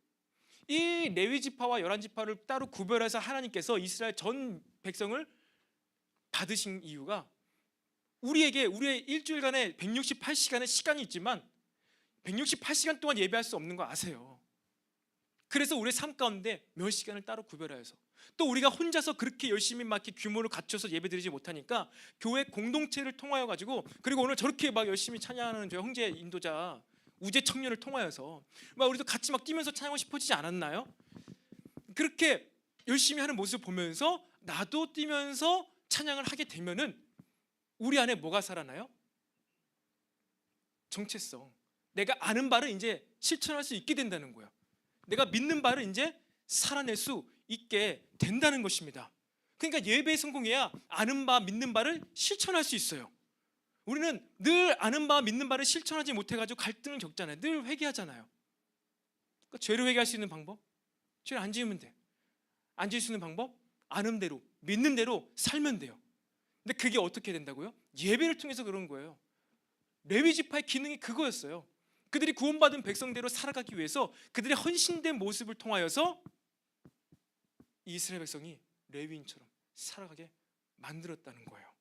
이 레위 지파와 열한 지파를 따로 구별해서 하나님께서 이스라엘 전 백성을 받으신 이유가 우리에게 우리의 일주일간에 168시간의 시간이 있지만 168시간 동안 예배할 수 없는 거 아세요? 그래서 우리의 삶 가운데 몇 시간을 따로 구별하여서 또 우리가 혼자서 그렇게 열심히 막 이렇게 규모를 갖춰서 예배드리지 못하니까 교회 공동체를 통하여 가지고 그리고 오늘 저렇게 막 열심히 찬양하는 저 형제 인도자 우재 청년을 통하여서 막 우리도 같이 막 뛰면서 찬양하고 싶어지지 않았나요? 그렇게 열심히 하는 모습을 보면서 나도 뛰면서 찬양을 하게 되면은 우리 안에 뭐가 살아나요? 정체성. 내가 아는 바를 이제 실천할 수 있게 된다는 거예요. 내가 믿는 바를 이제 살아낼 수 있게 된다는 것입니다. 그러니까 예배에 성공해야 아는 바, 믿는 바를 실천할 수 있어요. 우리는 늘 아는 바, 믿는 바를 실천하지 못해가지고 갈등을 겪잖아요. 늘 회개하잖아요. 그러니까 죄를 회개할 수 있는 방법? 죄를 안 지으면 돼. 안 지을 수 있는 방법? 아는 대로, 믿는 대로 살면 돼요. 근데 그게 어떻게 된다고요? 예배를 통해서 그런 거예요. 레위 지파의 기능이 그거였어요. 그들이 구원받은 백성대로 살아가기 위해서 그들의 헌신된 모습을 통하여서 이스라엘 백성이 레위인처럼 살아가게 만들었다는 거예요.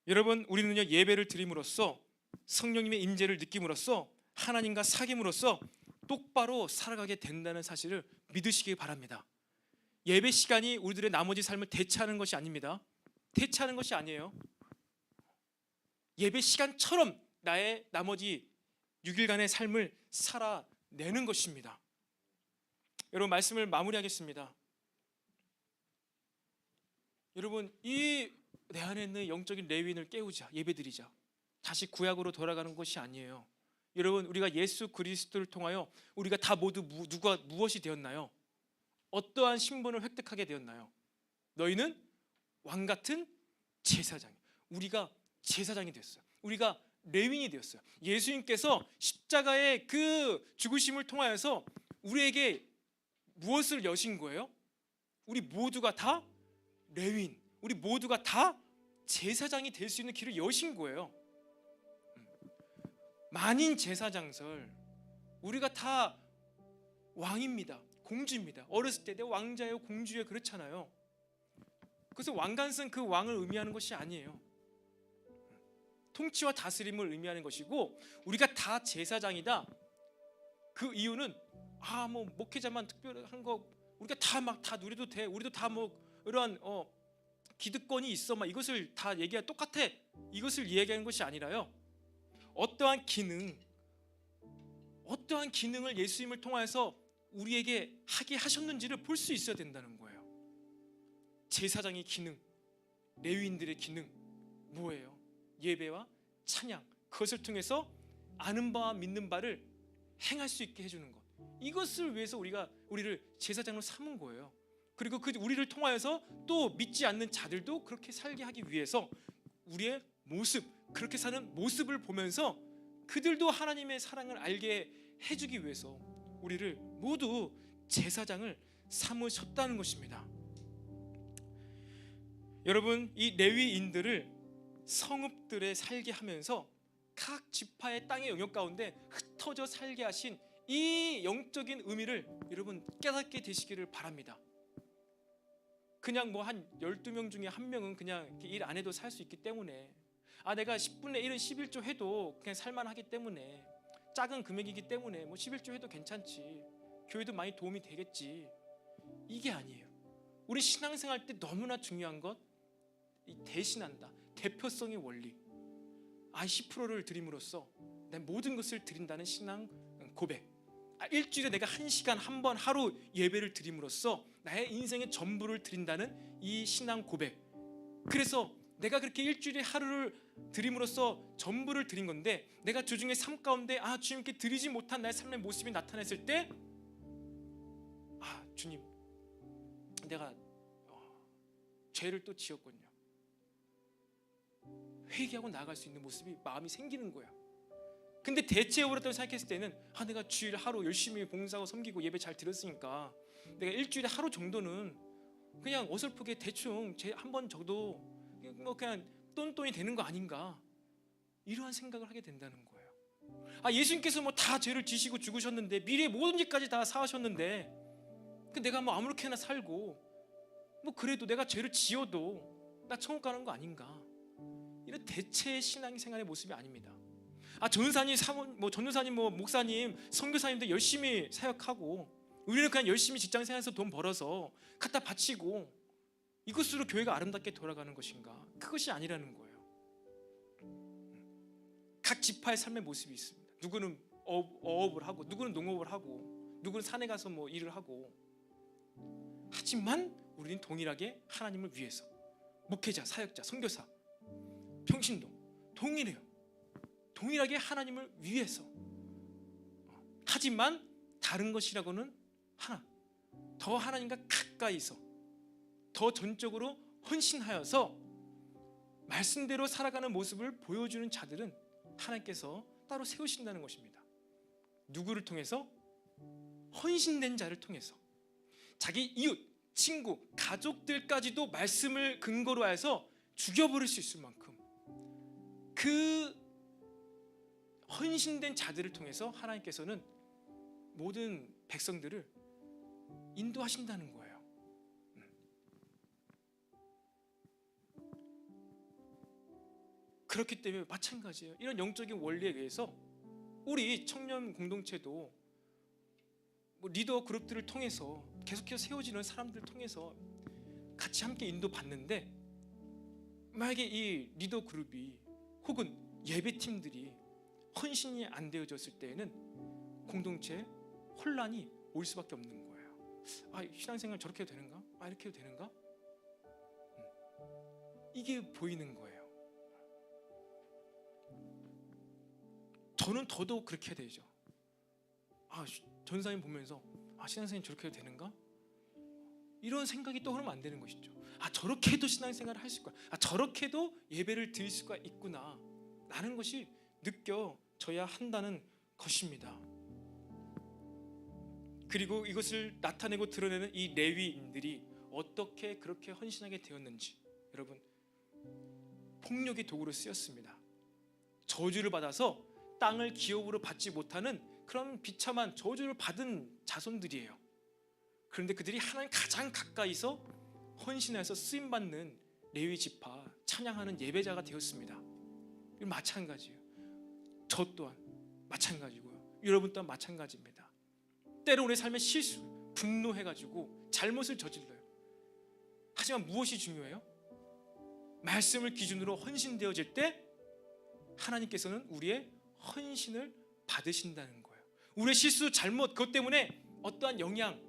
여러분, 우리는요 예배를 드림으로써 성령님의 임재를 느낌으로써 하나님과 사귐으로써 똑바로 살아가게 된다는 사실을 믿으시기 바랍니다. 예배 시간이 우리들의 나머지 삶을 대체하는 것이 아닙니다. 대체하는 것이 아니에요. 예배 시간처럼 나의 나머지 6일간의 삶을 살아내는 것입니다. 여러분, 말씀을 마무리하겠습니다. 여러분, 이 내 안에 있는 영적인 레위인을 깨우자, 예배드리자. 다시 구약으로 돌아가는 것이 아니에요. 여러분, 우리가 예수 그리스도를 통하여 우리가 다 모두 누가 무엇이 되었나요? 어떠한 신분을 획득하게 되었나요? 너희는 왕 같은 제사장. 우리가 제사장이 됐어요. 우리가 레위인이 되었어요. 예수님께서 십자가의 그 죽으심을 통하여서 우리에게 무엇을 여신 거예요? 우리 모두가 다 레위인, 우리 모두가 다 제사장이 될 수 있는 길을 여신 거예요. 만인 제사장설. 우리가 다 왕입니다. 공주입니다. 어렸을 때 내가 왕자예요, 공주예요, 그렇잖아요. 그래서 왕관은 그 왕을 의미하는 것이 아니에요. 통치와 다스림을 의미하는 것이고, 우리가 다 제사장이다. 그 이유는 뭐 목회자만 특별한 거 우리가 다 누려도 돼. 우리도 다 뭐 이런 기득권이 있어. 막 이것을 다 얘기하 똑같아. 이것을 이야기하는 것이 아니라요. 어떠한 기능을 예수님을 통해서 우리에게 하게 하셨는지를 볼 수 있어야 된다는 거예요. 제사장의 기능, 레위인들의 기능 뭐예요? 예배와 찬양, 그것을 통해서 아는 바와 믿는 바를 행할 수 있게 해주는 것. 이것을 위해서 우리를 제사장으로 삼은 거예요. 그리고 그 우리를 통하여서 또 믿지 않는 자들도 그렇게 살게 하기 위해서 우리의 모습, 그렇게 사는 모습을 보면서 그들도 하나님의 사랑을 알게 해주기 위해서 우리를 모두 제사장을 삼으셨다는 것입니다. 여러분, 이 레위인들을 성읍들에 살게 하면서 각 지파의 땅의 영역 가운데 흩어져 살게 하신 이 영적인 의미를 여러분 깨닫게 되시기를 바랍니다. 그냥 뭐 한 12명 중에 한 명은 그냥 일 안 해도 살 수 있기 때문에, 내가 10분의 1은 11조 해도 그냥 살만하기 때문에, 작은 금액이기 때문에 뭐 11조 해도 괜찮지, 교회도 많이 도움이 되겠지, 이게 아니에요. 우리 신앙생활 때 너무나 중요한 것, 이 대신한다, 대표성의 원리. 10%를 드림으로써 내 모든 것을 드린다는 신앙 고백. 일주일에 내가 1시간 한 번 하루 예배를 드림으로써 나의 인생의 전부를 드린다는 이 신앙 고백. 그래서 내가 그렇게 일주일에 하루를 드림으로써 전부를 드린 건데, 내가 주중에 삶 가운데 주님께 드리지 못한 나의 삶의 모습이 나타났을 때, 주님, 내가 죄를 또 지었군요. 회개하고 나아갈 수 있는 모습이 마음이 생기는 거야. 근데 대체해버렸다고 생각했을 때는 내가 주일 하루 열심히 봉사하고 섬기고 예배 잘 들었으니까 내가 일주일에 하루 정도는 그냥 어설프게 대충 한 번 정도 뭐 그냥 똔똔이 되는 거 아닌가, 이러한 생각을 하게 된다는 거예요. 예수님께서 뭐 다 죄를 지시고 죽으셨는데 미래의 모든 죄까지 다 사하셨는데 내가 뭐 아무렇게나 살고 뭐 그래도 내가 죄를 지어도 나 천국 가는 거 아닌가, 이런 대체 신앙생활의 모습이 아닙니다. 전도사님, 전도사님, 목사님, 선교사님들 열심히 사역하고 우리는 그냥 열심히 직장생활에서 돈 벌어서 갖다 바치고 이것으로 교회가 아름답게 돌아가는 것인가? 그것이 아니라는 거예요. 각 지파의 삶의 모습이 있습니다. 누구는 어업을 하고, 누구는 농업을 하고, 누구는 산에 가서 뭐 일을 하고, 하지만 우리는 동일하게 하나님을 위해서, 목회자, 사역자, 선교사, 평신도 동일해요. 동일하게 하나님을 위해서. 하지만 다른 것이라고는 하나, 더 하나님과 가까이서 더 전적으로 헌신하여서 말씀대로 살아가는 모습을 보여주는 자들은 하나님께서 따로 세우신다는 것입니다. 누구를 통해서? 헌신된 자를 통해서. 자기 이웃, 친구, 가족들까지도 말씀을 근거로 해서 죽여버릴 수 있을 만큼 그 헌신된 자들을 통해서 하나님께서는 모든 백성들을 인도하신다는 거예요. 그렇기 때문에 마찬가지예요. 이런 영적인 원리에 의해서 우리 청년 공동체도 뭐 리더 그룹들을 통해서 계속해서 세워지는 사람들을 통해서 같이 함께 인도받는데, 만약에 이 리더 그룹이 혹은 예배팀들이 헌신이 안 되어졌을 때에는 공동체에 혼란이 올 수밖에 없는 거예요. 신앙생활 저렇게 해도 되는가? 이렇게 해도 되는가? 이게 보이는 거예요. 저는 더더욱 그렇게 해야 되죠. 전사님 보면서 신앙생활 저렇게 해도 되는가? 이런 생각이 떠오르면 안 되는 것이죠. 저렇게 해도 신앙생활을 할 수 있구나. 저렇게 해도 예배를 드릴 수가 있구나 라는 것이 느껴져야 한다는 것입니다. 그리고 이것을 나타내고 드러내는 이 레위인들이 어떻게 그렇게 헌신하게 되었는지, 여러분, 폭력의 도구로 쓰였습니다. 저주를 받아서 땅을 기업으로 받지 못하는 그런 비참한 저주를 받은 자손들이에요. 그런데 그들이 하나님 가장 가까이서 헌신해서 쓰임받는 레위 지파, 찬양하는 예배자가 되었습니다. 마찬가지예요. 저 또한 마찬가지고요. 여러분 또한 마찬가지입니다. 때로 우리 삶의 실수, 분노해가지고 잘못을 저질러요. 하지만 무엇이 중요해요? 말씀을 기준으로 헌신되어질 때 하나님께서는 우리의 헌신을 받으신다는 거예요. 우리의 실수, 잘못, 그것 때문에 어떠한 영향,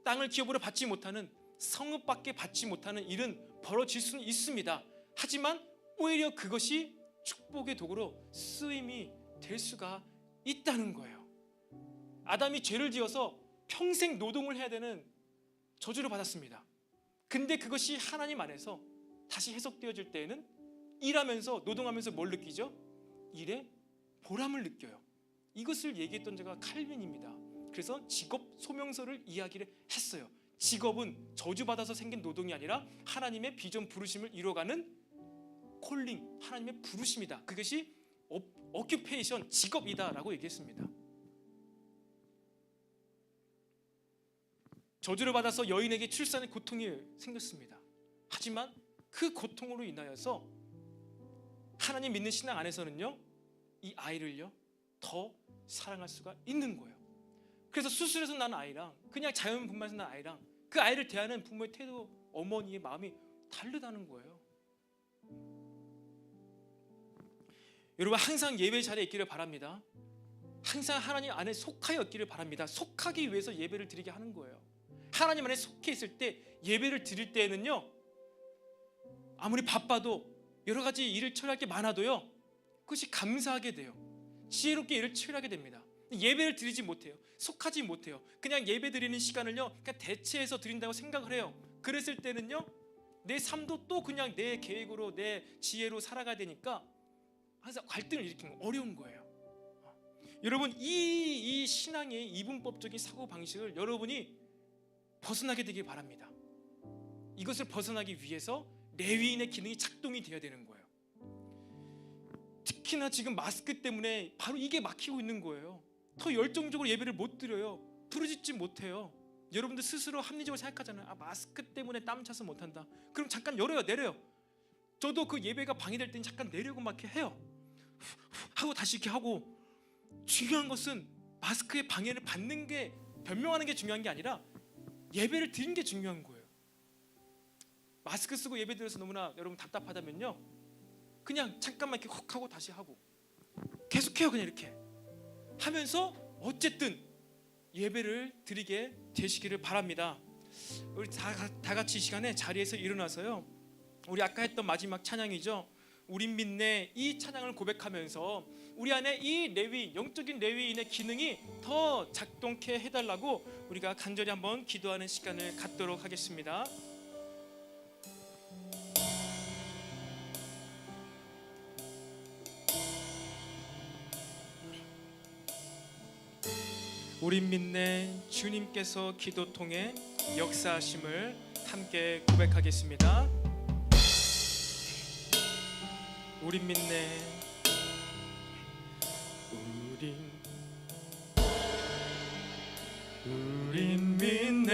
땅을 기업으로 받지 못하는, 성읍밖에 받지 못하는 일은 벌어질 수는 있습니다. 하지만 오히려 그것이 축복의 도구로 쓰임이 될 수가 있다는 거예요. 아담이 죄를 지어서 평생 노동을 해야 되는 저주를 받았습니다. 근데 그것이 하나님 안에서 다시 해석되어질 때에는 일하면서, 노동하면서 뭘 느끼죠? 일에 보람을 느껴요. 이것을 얘기했던 자가 칼빈입니다. 그래서 직업 소명서를 이야기를 했어요. 직업은 저주받아서 생긴 노동이 아니라 하나님의 비전 부르심을 이뤄가는 콜링, 하나님의 부르심이다. 그것이 오큐페이션, 직업이다라고 얘기했습니다. 저주를 받아서 여인에게 출산의 고통이 생겼습니다. 하지만 그 고통으로 인하여서 하나님 믿는 신앙 안에서는요, 이 아이를요 더 사랑할 수가 있는 거예요. 그래서 수술해서 난 아이랑 그냥 자연분만해서 난 아이랑 그 아이를 대하는 부모의 태도, 어머니의 마음이 다르다는 거예요. 여러분, 항상 예배 자리에 있기를 바랍니다. 항상 하나님 안에 속하여 있기를 바랍니다. 속하기 위해서 예배를 드리게 하는 거예요. 하나님 안에 속해 있을 때 예배를 드릴 때에는요, 아무리 바빠도 여러 가지 일을 처리할 게 많아도요, 그것이 감사하게 돼요. 지혜롭게 일을 처리하게 됩니다. 예배를 드리지 못해요. 속하지 못해요. 그냥 예배 드리는 시간을요 그냥 대체해서 드린다고 생각을 해요. 그랬을 때는요 내 삶도 또 그냥 내 계획으로 내 지혜로 살아가야 되니까 항상 갈등을 일으키는 어려운 거예요. 여러분 이 신앙의 이분법적인 사고 방식을 여러분이 벗어나게 되길 바랍니다. 이것을 벗어나기 위해서 레위인의 기능이 작동이 되어야 되는 거예요. 특히나 지금 마스크 때문에 바로 이게 막히고 있는 거예요. 더 열정적으로 예배를 못 드려요. 부르짖지 못해요. 여러분들 스스로 합리적으로 생각하잖아요. 마스크 때문에 땀 차서 못한다. 그럼 잠깐 열어요, 내려요. 저도 그 예배가 방해될 때는 잠깐 내려고 막 이렇게 해요. 하고 다시 이렇게 하고. 중요한 것은 마스크의 방해를 받는 게, 변명하는 게 중요한 게 아니라 예배를 드리는 게 중요한 거예요. 마스크 쓰고 예배 드려서 너무나 여러분 답답하다면요, 그냥 잠깐만 이렇게 훅 하고 다시 하고 계속해요. 그냥 이렇게 하면서 어쨌든 예배를 드리게 되시기를 바랍니다. 우리 다 같이 이 시간에 자리에서 일어나서요, 우리 아까 했던 마지막 찬양이죠. 우린 믿네, 이 찬양을 고백하면서 우리 안에 이 레위, 영적인 레위인의 기능이 더 작동케 해달라고 우리가 간절히 한번 기도하는 시간을 갖도록 하겠습니다. 우린 믿네, 주님께서 기도 통해 역사하심을 함께 고백하겠습니다. 우린 믿네, 우린 믿네,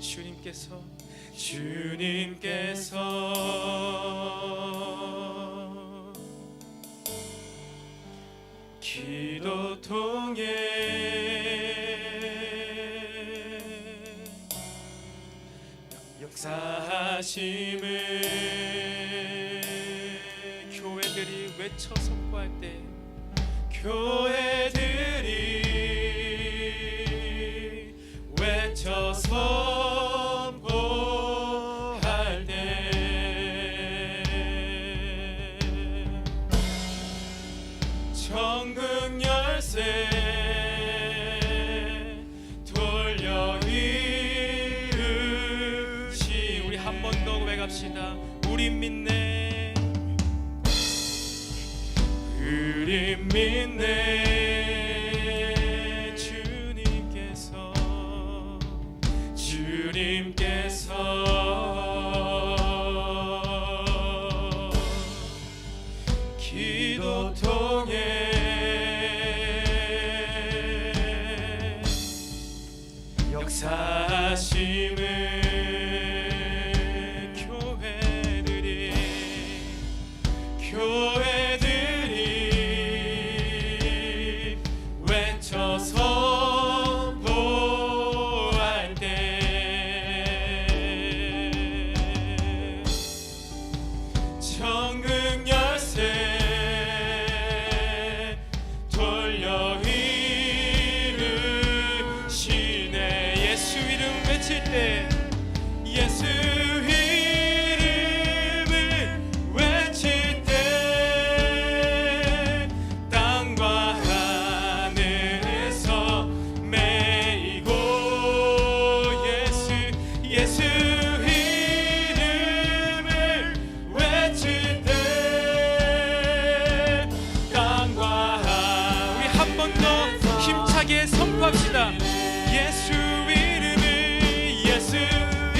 주님께서 기도 통해 역사하심을 교회들이 외쳐 선포할 때, 교회들이 외쳐 선포할 때, 천국 열쇠 돌려 이으시. 우리 한 번 더 고백합시다. 우린 믿네, 우린 믿네, 주님께서 기도 통해 역사하심을 교회들이 외쳐 선포할 때, 천국 열쇠 돌려 이르시네. 예수 이름 외칠 때, 예수 선포합시다. 예수 이름을, 예수 이름을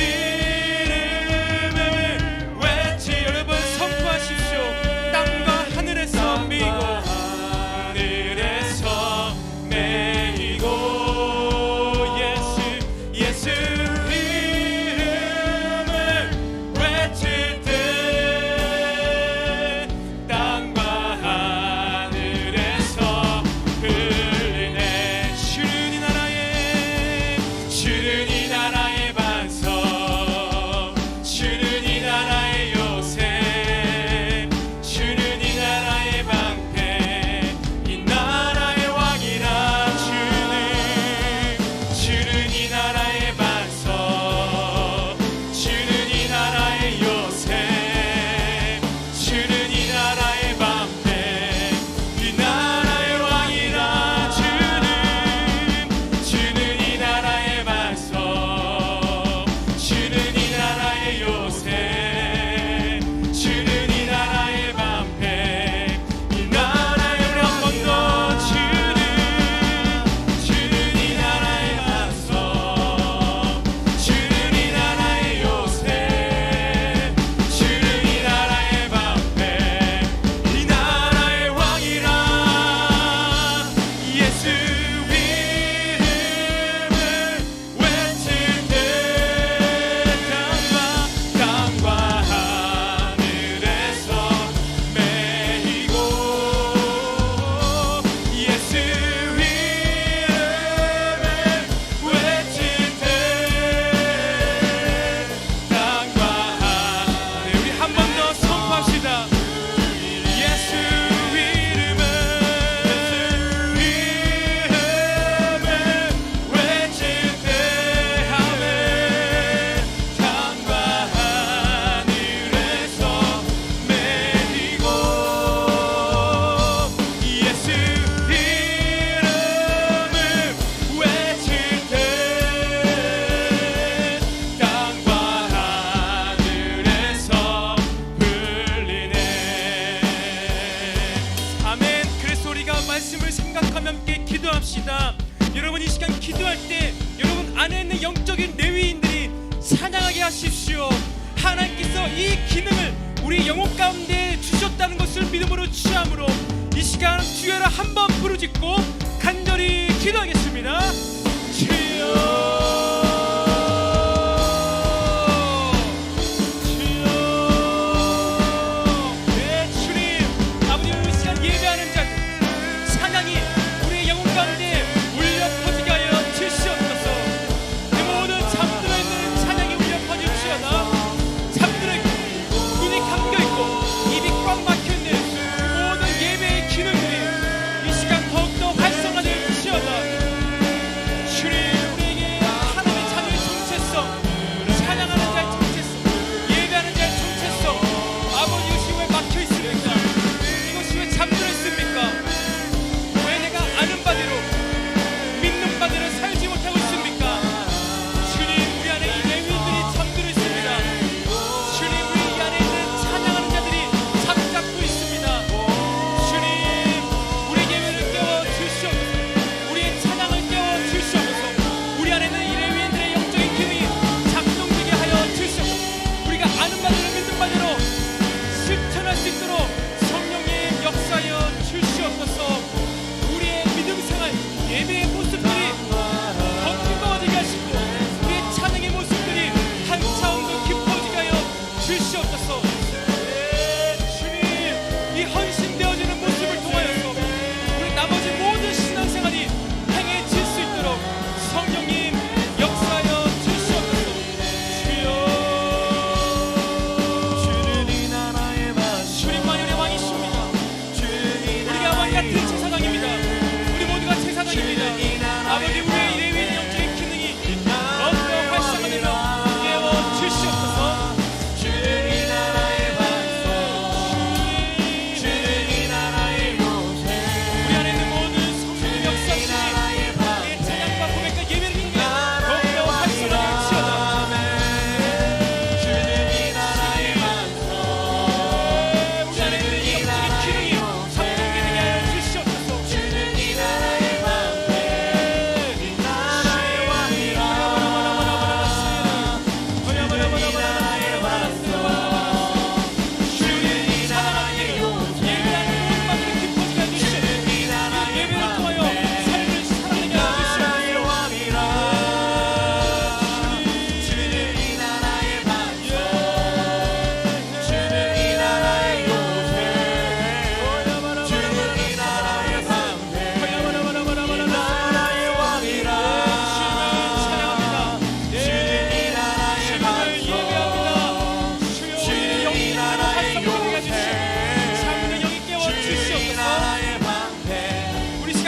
하나님께서 이 기능을 우리 영혼 가운데 주셨다는 것을 믿음으로 취함으로 이 시간 주여라 한번 부르짖고 간절히 기도하겠습니다. 주여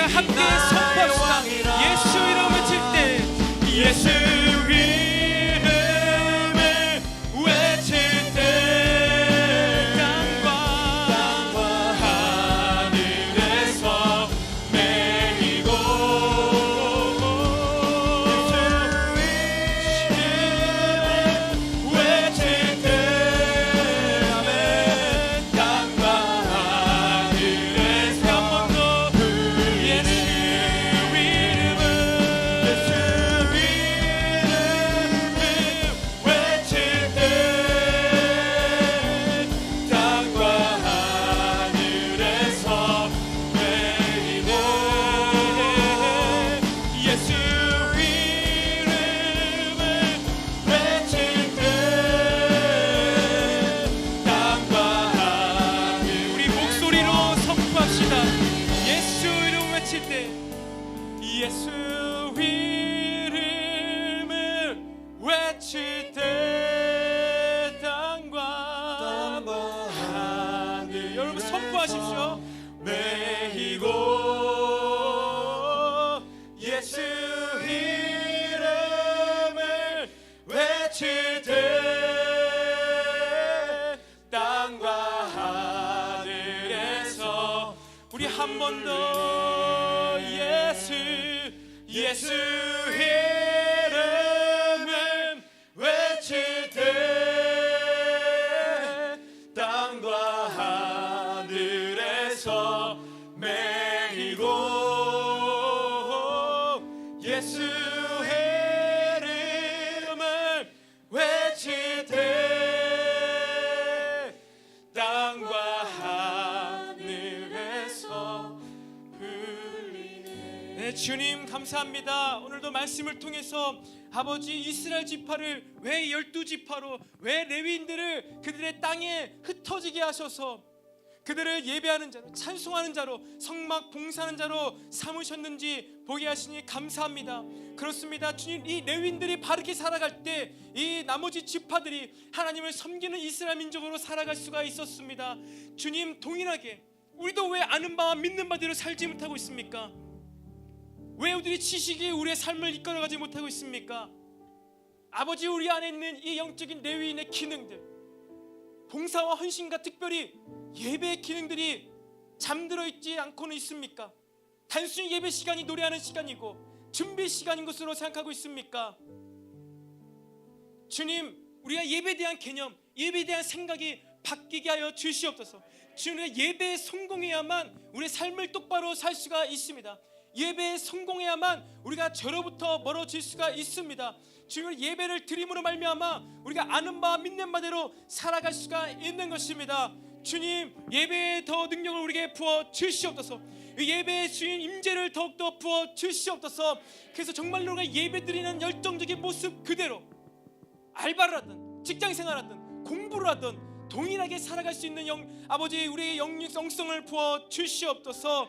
함께 선포합시다. 예수 이름 외칠 때 예수 이름을 외칠 때 땅과 하늘에서 매이고 예수 이름을 외칠 때 아멘 땅과 하늘에서 한 번 더 예수 예수 이름을 외칠 때 땅과 하늘 여러분 선포하십시오. 매이고 예수 이름을 외칠 때 땅과 하늘에서 우리 한 번 더 예수 이름을 외칠 때 땅과 하늘에서 매이고 예수 이름을 외칠 때 주님 감사합니다. 오늘도 말씀을 통해서 아버지 이스라엘 지파를 왜 12지파로 왜 레위인들을 그들의 땅에 흩어지게 하셔서 그들을 예배하는 자로 찬송하는 자로 성막 봉사하는 자로 삼으셨는지 보게 하시니 감사합니다. 그렇습니다. 주님, 이 레위인들이 바르게 살아갈 때 이 나머지 지파들이 하나님을 섬기는 이스라엘 민족으로 살아갈 수가 있었습니다. 주님, 동일하게 우리도 왜 아는 바와 믿는 바대로 살지 못하고 있습니까? 왜 우리들이 지식이 우리의 삶을 이끌어가지 못하고 있습니까? 아버지, 우리 안에 있는 이 영적인 레위인의 기능들, 봉사와 헌신과 특별히 예배의 기능들이 잠들어 있지 않고는 있습니까? 단순히 예배 시간이 노래하는 시간이고 준비 시간인 것으로 생각하고 있습니까? 주님, 우리가 예배에 대한 개념, 예배에 대한 생각이 바뀌게 하여 주시옵소서. 주님, 예배에 성공해야만 우리의 삶을 똑바로 살 수가 있습니다. 예배에 성공해야만 우리가 죄로부터 멀어질 수가 있습니다. 주님, 예배를 드림으로 말미암아 우리가 아는 바 믿는 바대로 살아갈 수가 있는 것입니다. 주님, 예배에 더 능력을 우리에게 부어 주시옵소서. 예배의 주님 임재를 더욱더 부어 주시옵소서. 그래서 정말로 우리가 예배 드리는 열정적인 모습 그대로 알바를 하든 직장생활을 하든 공부를 하든 동일하게 살아갈 수 있는 아버지 우리의 영성을 부어 주시옵소서.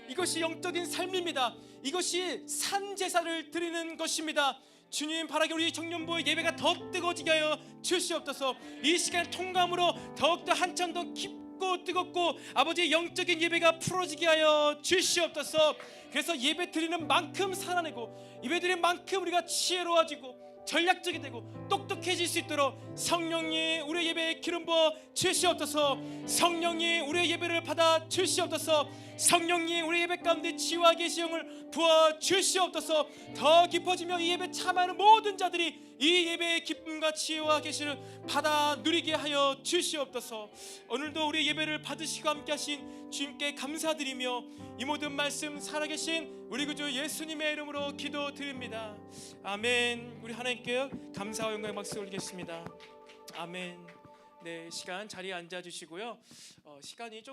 이것이 영적인 삶입니다. 이것이 산 제사를 드리는 것입니다. 주님, 바라기 우리 청년부의 예배가 더 뜨거워지게 하여 주시옵소서. 이 시간을 통감으로 더욱더 한참 더 깊고 뜨겁고 아버지의 영적인 예배가 풀어지게 하여 주시옵소서. 그래서 예배 드리는 만큼 살아내고 예배 드리는 만큼 우리가 지혜로워지고 전략적이 되고 똑똑해질 수 있도록 성령님 우리의 예배에 기름 부어 주시옵소서. 성령님 우리의 예배를 받아 주시옵소서. 성령님 우리 예배 가운데 지와 계시 영을 부어 주시옵소서. 더 깊어지며 이 예배 참하는 모든 자들이 이 예배의 기쁨과 지혜와 계시를 받아 누리게 하여 주시옵소서. 오늘도 우리 예배를 받으시고 함께 하신 주님께 감사드리며 이 모든 말씀 살아계신 우리 구주 예수님의 이름으로 기도드립니다. 아멘. 우리 하나님께 감사와 영광의 박수 올리겠습니다. 아멘. 네, 시간 자리에 앉아주시고요. 시간이 좀